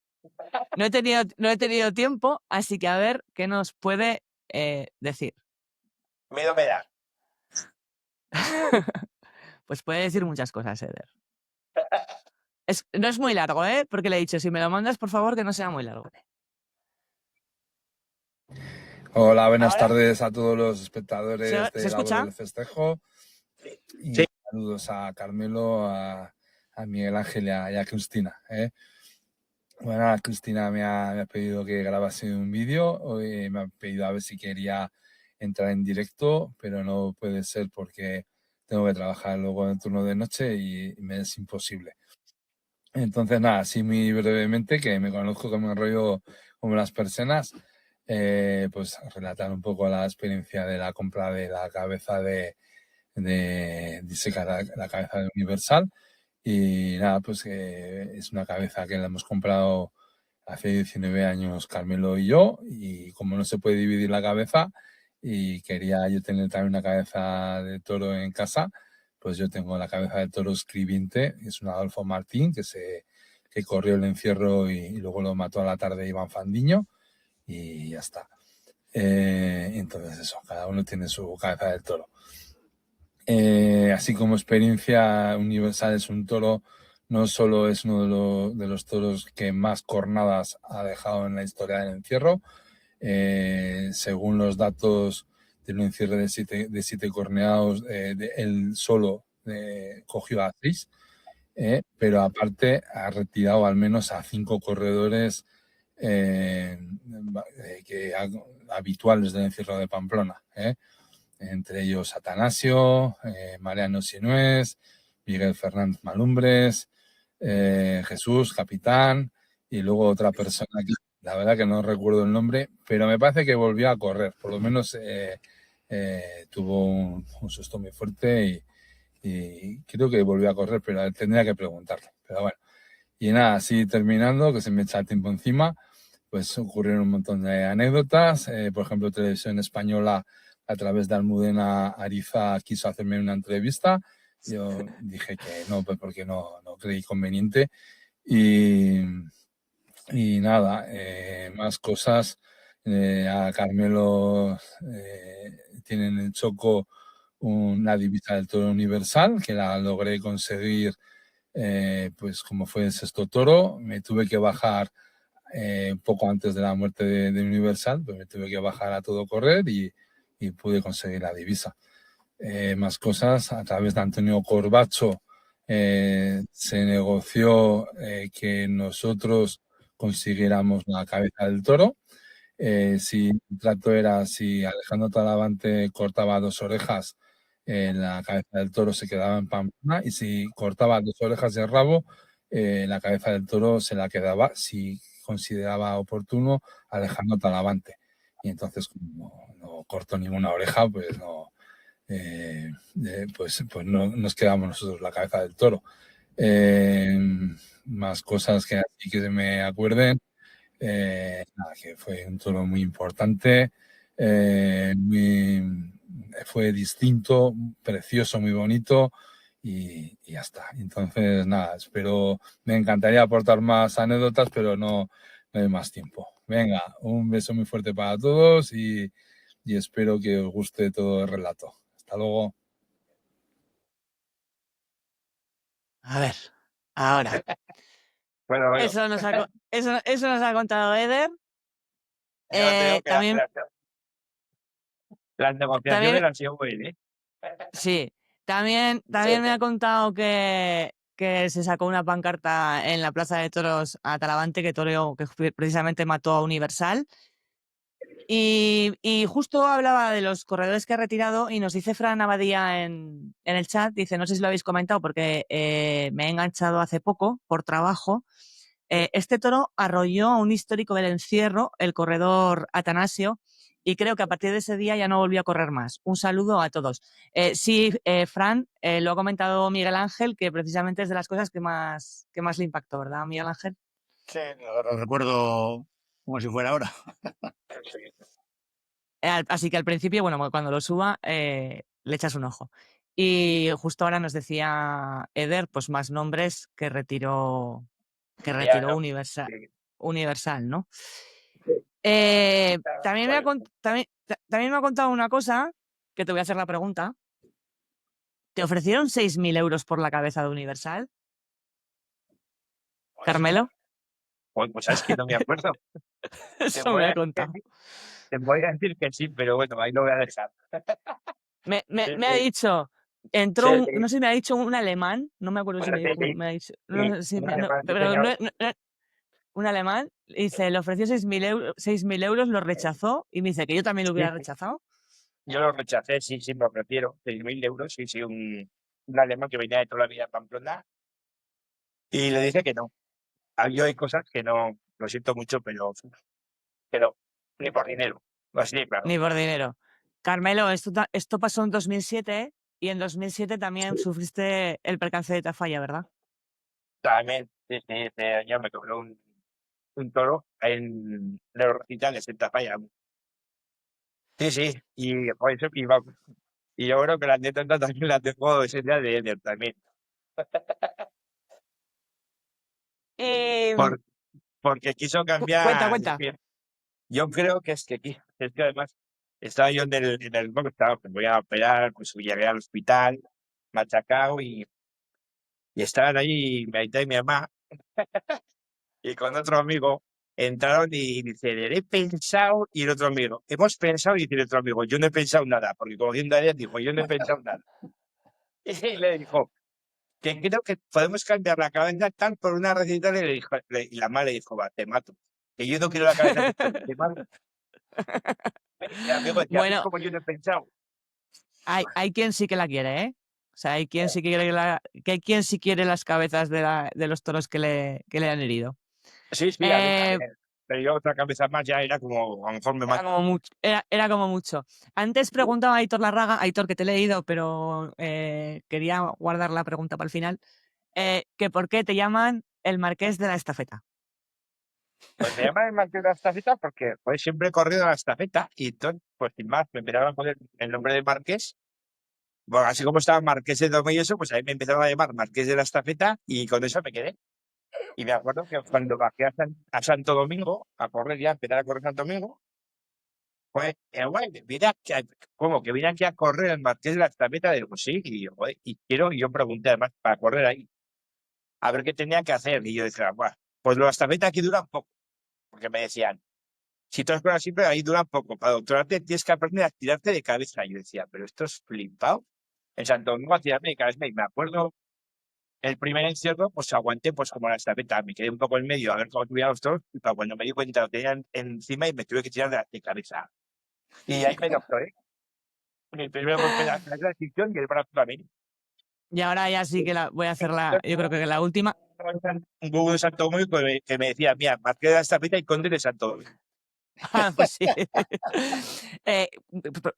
no he tenido tiempo, así que a ver qué nos puede decir. Miedo me da. Pues puede decir muchas cosas, Eder. No es muy largo, ¿eh? Porque le he dicho, si me lo mandas, por favor, que no sea muy largo. Hola, buenas ¿Ahora? tardes a todos los espectadores Se de La Voz escucha? del Festejo Sí. y saludos a Carmelo, a Miguel Ángel y a Cristina. Bueno, Cristina me ha pedido que grabase un vídeo, me ha pedido a ver si quería entrar en directo, pero no puede ser porque tengo que trabajar luego en el turno de noche y me es imposible. Entonces, nada, así muy brevemente, que me conozco, que me enrollo como las personas. pues relatar un poco la experiencia de la compra de la cabeza de disecar la cabeza de Universal. Y nada, pues es una cabeza que la hemos comprado hace 19 años Carmelo y yo, y como no se puede dividir la cabeza y quería yo tener también una cabeza de toro en casa, pues yo tengo la cabeza de toro escribiente, que es un Adolfo Martín, que corrió el encierro y luego lo mató a la tarde Iván Fandiño, y ya está. Entonces eso, cada uno tiene su cabeza del toro. Así como experiencia, Universal es un toro, no solo es uno de los toros que más cornadas ha dejado en la historia del encierro, según los datos del encierro de siete corneados, él solo cogió a 6, pero aparte ha retirado al menos a 5 corredores habituales del encierro de Pamplona, entre ellos Atanasio, Mariano Sinués, Miguel Fernández Malumbres, Jesús, capitán, y luego otra persona que la verdad que no recuerdo el nombre, pero me parece que volvió a correr, por lo menos tuvo un susto muy fuerte y creo que volvió a correr, pero tendría que preguntarle. Pero bueno, y nada, así terminando, que se me echa el tiempo encima, pues ocurrieron un montón de anécdotas. Por ejemplo, Televisión Española, a través de Almudena Ariza, quiso hacerme una entrevista. Yo dije que no, pues porque no creí conveniente. Y nada, más cosas. A Carmelo tiene en el Choco una divisa del Toro Universal, que la logré conseguir, pues como fue el sexto toro. Me tuve que bajar un poco antes de la muerte de Universal, pues me tuve que bajar a todo correr y pude conseguir la divisa. Más cosas, a través de Antonio Corbacho se negoció que nosotros consiguiéramos la cabeza del toro. Si el trato era, si Alejandro Talavante cortaba 2 orejas, la cabeza del toro se quedaba en Pamplona, y si cortaba 2 orejas de rabo, la cabeza del toro se la quedaba, si consideraba oportuno, Alejandro Talavante. Y entonces, como no cortó ninguna oreja, pues pues no nos quedamos nosotros la cabeza del toro. Más cosas que así que se me acuerden. Nada, que fue un toro muy importante, fue distinto, precioso, muy bonito, y ya está. Entonces, nada, me encantaría aportar más anécdotas, pero no hay más tiempo. Venga, un beso muy fuerte para todos y espero que os guste todo el relato. Hasta luego. A ver, ahora. Bueno, Eso nos ha contado Eder. yo te digo que También, las negociaciones también, han sido muy bien. sí, también me ha contado que se sacó una pancarta en la Plaza de Toros a Talavante, que precisamente mató a Universal. Y justo hablaba de los corredores que ha retirado, y nos dice Fran Abadía en el chat, dice, no sé si lo habéis comentado porque me he enganchado hace poco por trabajo. Este toro arrolló a un histórico del encierro, el corredor Atanasio, y creo que a partir de ese día ya no volvió a correr más. Un saludo a todos. Sí, Fran, lo ha comentado Miguel Ángel, que precisamente es de las cosas que más le impactó, ¿verdad, Miguel Ángel? Sí, lo recuerdo como si fuera ahora. Así que al principio, bueno, cuando lo suba, le echas un ojo. Y justo ahora nos decía Eder, pues más nombres que retiró Ya, no, Universal, ¿no? También me ha contado una cosa, que te voy a hacer la pregunta. ¿Te ofrecieron 6.000 euros por la cabeza de Universal, Carmelo? pues sabes que no me acuerdo. Eso me ha contado. Te voy a decir que sí, pero bueno, ahí lo voy a dejar. Me ha dicho, entró no sé si me ha dicho un alemán, no me acuerdo si me dijo, me ha dicho, no sé si pero un alemán, y se le ofreció 6.000 euros, lo rechazó, y me dice que yo también lo hubiera rechazado. Yo lo rechacé, sí, me ofrecieron 6.000 euros, sí, un alemán que venía de toda la vida a Pamplona, y le dije que no. Yo hay cosas que no, lo siento mucho, pero Ni por dinero. Así de claro. Ni por dinero. Carmelo, esto pasó en 2007 y en 2007 también sufriste el percance de Tafalla, ¿verdad? También, este año me cobró un toro en los recitales en Tafalla. Sí, y por eso, y yo creo que las anécdotas también las dejó ese día de Eder también. Eh, Por- Porque quiso Cuenta, cambiar. cuenta. Yo creo que es que además estaba yo bueno, estaba, pues voy a operar, pues llegué al hospital, machacado, y estaban ahí mi aita y mi mamá, y con otro amigo entraron y dice, he pensado, y el otro amigo, hemos pensado, y dice el otro amigo, yo no he pensado nada, porque conociendo a ella, dijo, yo no he pensado nada. Y le dijo, que creo que podemos cambiar la cabeza tal por una receta, y le dijo, y la madre le dijo, va, te mato, que yo no quiero la cabeza de esto, te mato. Y el amigo decía, ¿ves Bueno, como yo no he pensado? hay quien sí que la quiere, ¿eh? O sea, hay quien sí que quiere que hay quien sí quiere las cabezas de los toros que le han herido. Sí, a mí Eh, también. Pero yo otra cabeza más ya era como, a lo mejor me Era mato. como mucho. Era como mucho. Antes preguntaba a Aitor Larraga, Aitor, que te he leído, pero quería guardar la pregunta para el final, que por qué te llaman el Marqués de la Estafeta. Pues me llaman el Marqués de la Estafeta porque pues, siempre he corrido a la estafeta y entonces, pues sin más, me empezaron a poner el nombre de Marqués. Bueno, así como estaba Marqués de Domo y eso, pues ahí me empezaron a llamar Marqués de la Estafeta y con eso me quedé. Y me acuerdo que cuando bajé a Santo Domingo, a correr ya, a empezar a correr Santo Domingo, pues, güey, mira, como que vine aquí a correr el Marqués de la Estafeta, digo, pues sí, y, joder, y yo pregunté además para correr ahí, a ver qué tenía que hacer. Y yo decía, "Buah, pues la estafeta aquí dura poco", porque me decían, si tú has corrido siempre, ahí dura poco. Para doctorarte tienes que aprender a tirarte de cabeza. Y yo decía, pero esto es flipado. En Santo Domingo a tirarme de cabeza. Y me acuerdo, el primer encierro, pues aguanté pues como la estafeta. Me quedé un poco en medio a ver cómo subían los toros. Y para cuando me di cuenta lo tenían encima y me tuve que tirar de cabeza. Y ahí me doctoré. Mi primer golpe de la decisión y el brazo también. Y ahora ya sí que voy a hacer yo creo que la última. Un Google de Santo Domingo que me decía, mira, Marqués de la Estafeta y Conde de Santo Domingo. Ah, pues sí. Eh,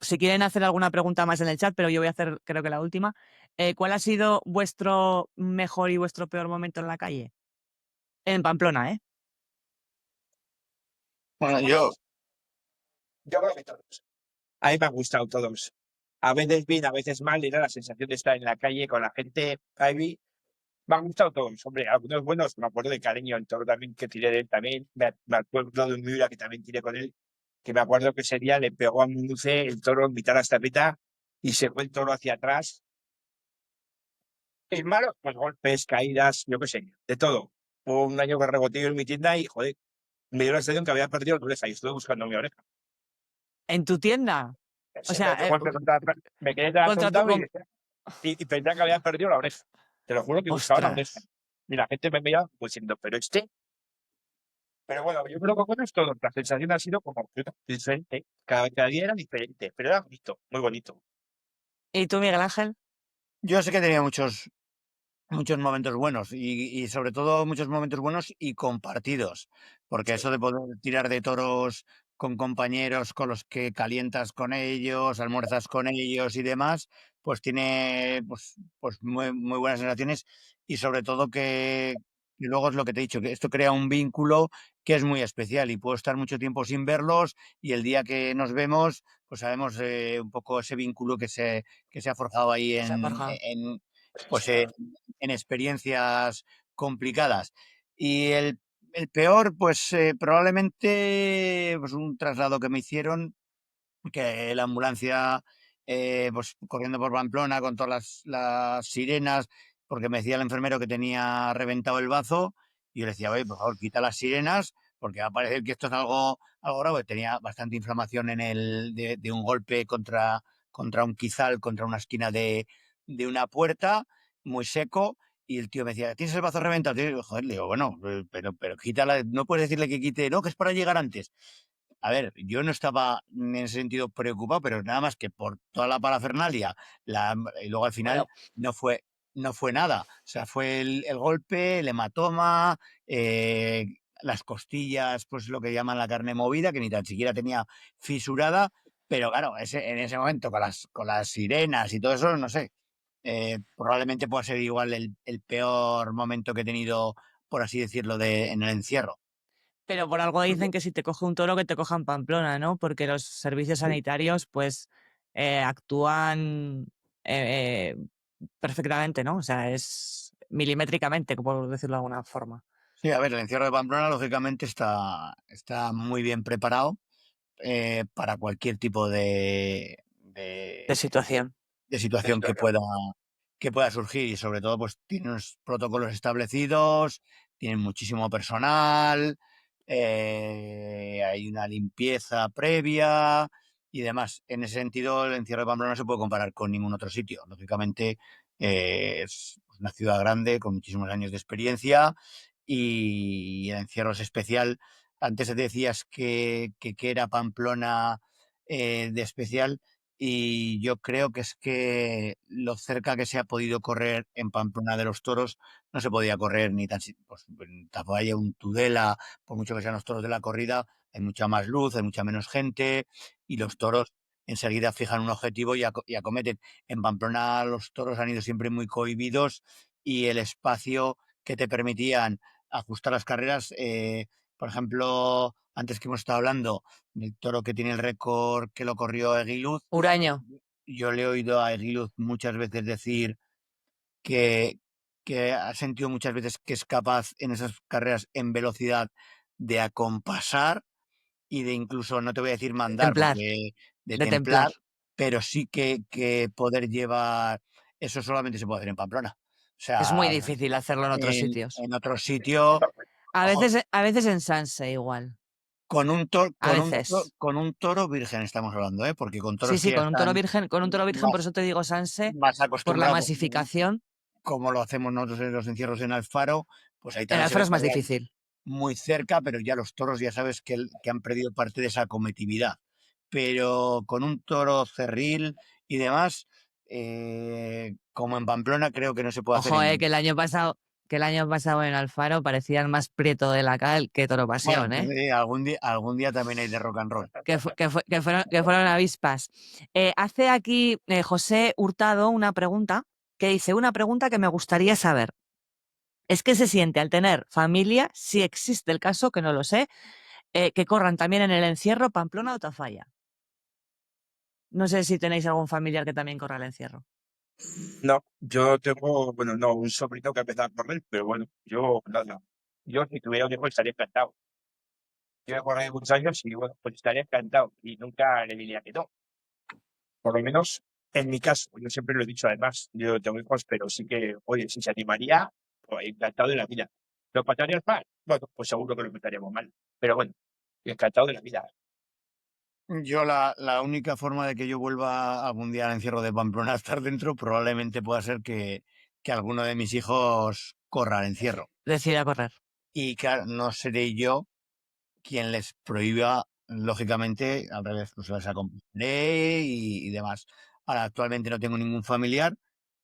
si quieren hacer alguna pregunta más en el chat, pero yo voy a hacer creo que la última. ¿Cuál ha sido vuestro mejor y vuestro peor momento en la calle? En Pamplona, ¿eh? Bueno, Yo creo que todos. A mí me han gustado todos. A veces bien, a veces mal, era la sensación de estar en la calle con la gente. Ahí me han gustado todos. Hombre, algunos buenos, me acuerdo de Cariño, el toro también que tiré de él también. Me acuerdo de un Miura que también tiré con él, que me acuerdo que ese día le pegó a Munduce el toro en mitad de la estafeta y se fue el toro hacia atrás. Y malo, pues golpes, caídas, yo qué sé, de todo. Hubo un año que reboté en mi tienda y, joder, me dio la sensación que había perdido la oreja y estuve buscando mi oreja. ¿En tu tienda? O Se sea, me fue me quedé tan contra tu... atontado y pensaba que había perdido la oreja. Te lo juro que buscaba la oreja. ¡Ostras! Y la gente me veía pues diciendo, pero este. Pero bueno, yo creo que con esto la sensación ha sido como diferente. Cada día era diferente, pero era bonito, muy bonito. ¿Y tú, Miguel Ángel? yo sé que tenía muchos momentos buenos y sobre todo muchos momentos buenos y compartidos, porque Sí. eso de poder tirar de toros con compañeros con los que calientas con ellos, almuerzas con ellos y demás, pues tiene pues muy buenas sensaciones y sobre todo que luego es lo que te he dicho, que esto crea un vínculo que es muy especial y puedo estar mucho tiempo sin verlos y el día que nos vemos, pues sabemos un poco ese vínculo que se ha forjado ahí Se ha forjado. pues en experiencias complicadas. Y el peor, pues probablemente pues un traslado que me hicieron, que la ambulancia, pues corriendo por Pamplona con todas las sirenas, porque me decía el enfermero que tenía reventado el bazo, y yo le decía, oye, por favor, quita las sirenas, porque va a parecer que esto es algo grave. Tenía bastante inflamación de un golpe contra un quizal, contra una esquina de una puerta, muy seco. Y el tío me decía, ¿tienes el bazo reventado? Y yo, joder, le digo, bueno, pero quítala, no puedes decirle que quite, no, que es para llegar antes. A ver, yo no estaba en ese sentido preocupado, pero nada más que por toda la parafernalia, y luego al final Bueno, no fue nada. O sea, fue el golpe, el hematoma, las costillas, pues lo que llaman la carne movida, que ni tan siquiera tenía fisurada, pero claro, en ese momento con las sirenas y todo eso, no sé, probablemente pueda ser igual el peor momento que he tenido, por así decirlo, en el encierro. Pero por algo dicen que si te coge un toro que te cojan Pamplona, ¿no? Porque los servicios sanitarios pues actúan perfectamente, ¿no? O sea, es milimétricamente, por decirlo de alguna forma. Sí, a ver, el encierro de Pamplona lógicamente está muy bien preparado para cualquier tipo De situación. de situación que pueda surgir, y sobre todo pues tiene unos protocolos establecidos, tienen muchísimo personal, hay una limpieza previa y demás. En ese sentido, el encierro de Pamplona no se puede comparar con ningún otro sitio. Lógicamente, es una ciudad grande con muchísimos años de experiencia y el encierro es especial. Antes decías que era Pamplona de especial. Y yo creo que es que lo cerca que se ha podido correr en Pamplona de los toros no se podía correr ni tan pues, en Tafalla, un Tudela, por mucho que sean los toros de la corrida, hay mucha más luz, hay mucha menos gente y los toros enseguida fijan un objetivo y acometen. En Pamplona los toros han ido siempre muy cohibidos y el espacio que te permitían ajustar las carreras, por ejemplo, antes que hemos estado hablando el toro que tiene el récord que lo corrió Eguiluz. Huraño. Yo le he oído a Eguiluz muchas veces decir que, que ha sentido muchas veces que es capaz en esas carreras en velocidad de acompasar y de incluso, no te voy a decir mandar, Templar. porque de De templar. templar, pero sí que poder llevar, eso solamente se puede hacer en Pamplona. O Es muy sea, difícil hacerlo en otros sitios. en otro sitio, A ojo, veces en Sanse igual. A veces. con un toro virgen estamos hablando, ¿eh? Porque con Sí, toros sí, que ya están con un toro virgen, por más, eso te digo Sanse, más por la acostumbrados, masificación. como lo hacemos nosotros en los encierros en Alfaro, pues ahí En también se Alfaro ve es más correr difícil. muy cerca, pero ya los toros ya sabes que han perdido parte de esa cometividad. Pero con un toro cerril y demás, como en Pamplona, creo que no se puede hacer Ojo, en... que el año pasado en Alfaro parecían más Prieto de la Cal que Toro Bueno, Pasión, ¿eh? algún día también hay de rock and roll. Que fueron avispas. Hace aquí José Hurtado una pregunta que dice, una pregunta que me gustaría saber. ¿Es que se siente al tener familia, si existe el caso, que no lo sé, que corran también en el encierro Pamplona o Tafalla? No sé si tenéis algún familiar que también corra el encierro. No, yo tengo, bueno, no, un sobrino que ha empezado a correr, pero bueno, yo nada. Yo si tuviera un hijo estaría encantado. Yo he corrido muchos años y bueno, pues estaría encantado y nunca le diría que no. Por lo menos en mi caso, yo siempre lo he dicho además, yo tengo hijos, pero sí que, oye, si se animaría, pues encantado de la vida. ¿Lo pasarías mal? Bueno, pues seguro que lo pasaríamos mal. Pero bueno, encantado de la vida. Yo la única forma de que yo vuelva algún día al encierro de Pamplona a estar dentro probablemente pueda ser que alguno de mis hijos corra al encierro. Decida correr. Y claro, no seré yo quien les prohíba, lógicamente, al revés, pues les acompañaré y demás. Ahora, actualmente no tengo ningún familiar,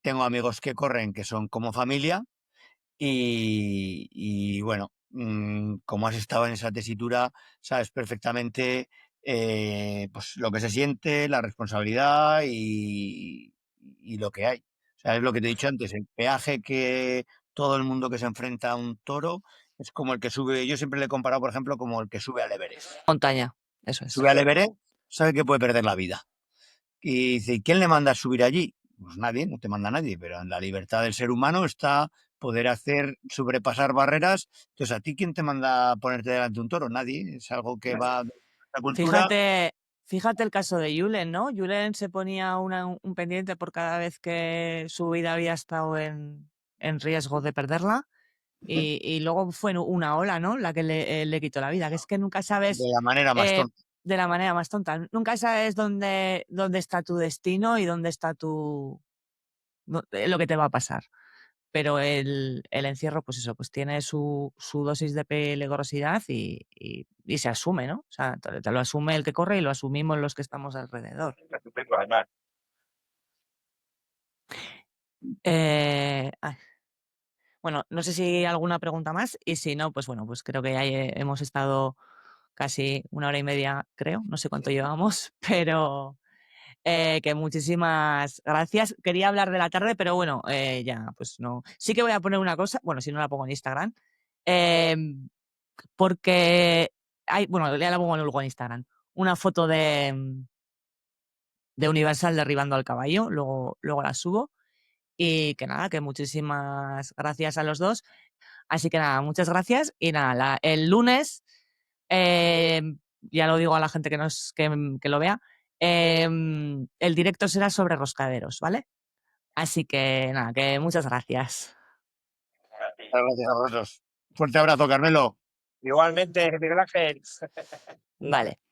tengo amigos que corren que son como familia y bueno, como has estado en esa tesitura, sabes perfectamente pues lo que se siente, la responsabilidad y lo que hay. O sea, es lo que te he dicho antes, el peaje que todo el mundo que se enfrenta a un toro es como el que sube, yo siempre le he comparado, por ejemplo, como el que sube al Everest. Montaña, eso es. Sube al Everest, sabe que puede perder la vida. Y dice, ¿y quién le manda a subir allí? Pues nadie, no te manda nadie, pero en la libertad del ser humano está poder hacer, sobrepasar barreras. Entonces, ¿a ti quién te manda a ponerte delante de un toro? Nadie, es algo que va de la cultura. Fíjate el caso de Julen, ¿no? Julen se ponía un pendiente por cada vez que su vida había estado en riesgo de perderla y luego fue una ola, ¿no? La que le quitó la vida, que es que nunca sabes De la manera más tonta. de la manera más tonta. Nunca sabes dónde está tu destino y dónde está lo que te va a pasar. Pero el encierro, pues eso, pues tiene su dosis de peligrosidad y se asume, ¿no? O sea, te lo asume el que corre y lo asumimos los que estamos alrededor. Estupendo, además. Ay. Bueno, no sé si hay alguna pregunta más y si no, pues bueno, pues creo que ya hemos estado casi 1 hora y media, creo, no sé cuánto llevamos, pero que muchísimas gracias. Quería hablar de la tarde, pero bueno, ya, pues no. Sí que voy a poner una cosa, bueno, si no la pongo en Instagram, porque hay, bueno, ya la pongo luego en Instagram, una foto de Universal derribando al caballo, luego la subo. Y que nada, que muchísimas gracias a los dos. Así que nada, muchas gracias. Y nada, el lunes, ya lo digo a la gente que lo vea, el directo será sobre roscaderos, ¿vale? Así que nada, que muchas gracias. Gracias a vosotros. Fuerte abrazo, Carmelo. Igualmente, Miguel Ángel. Vale.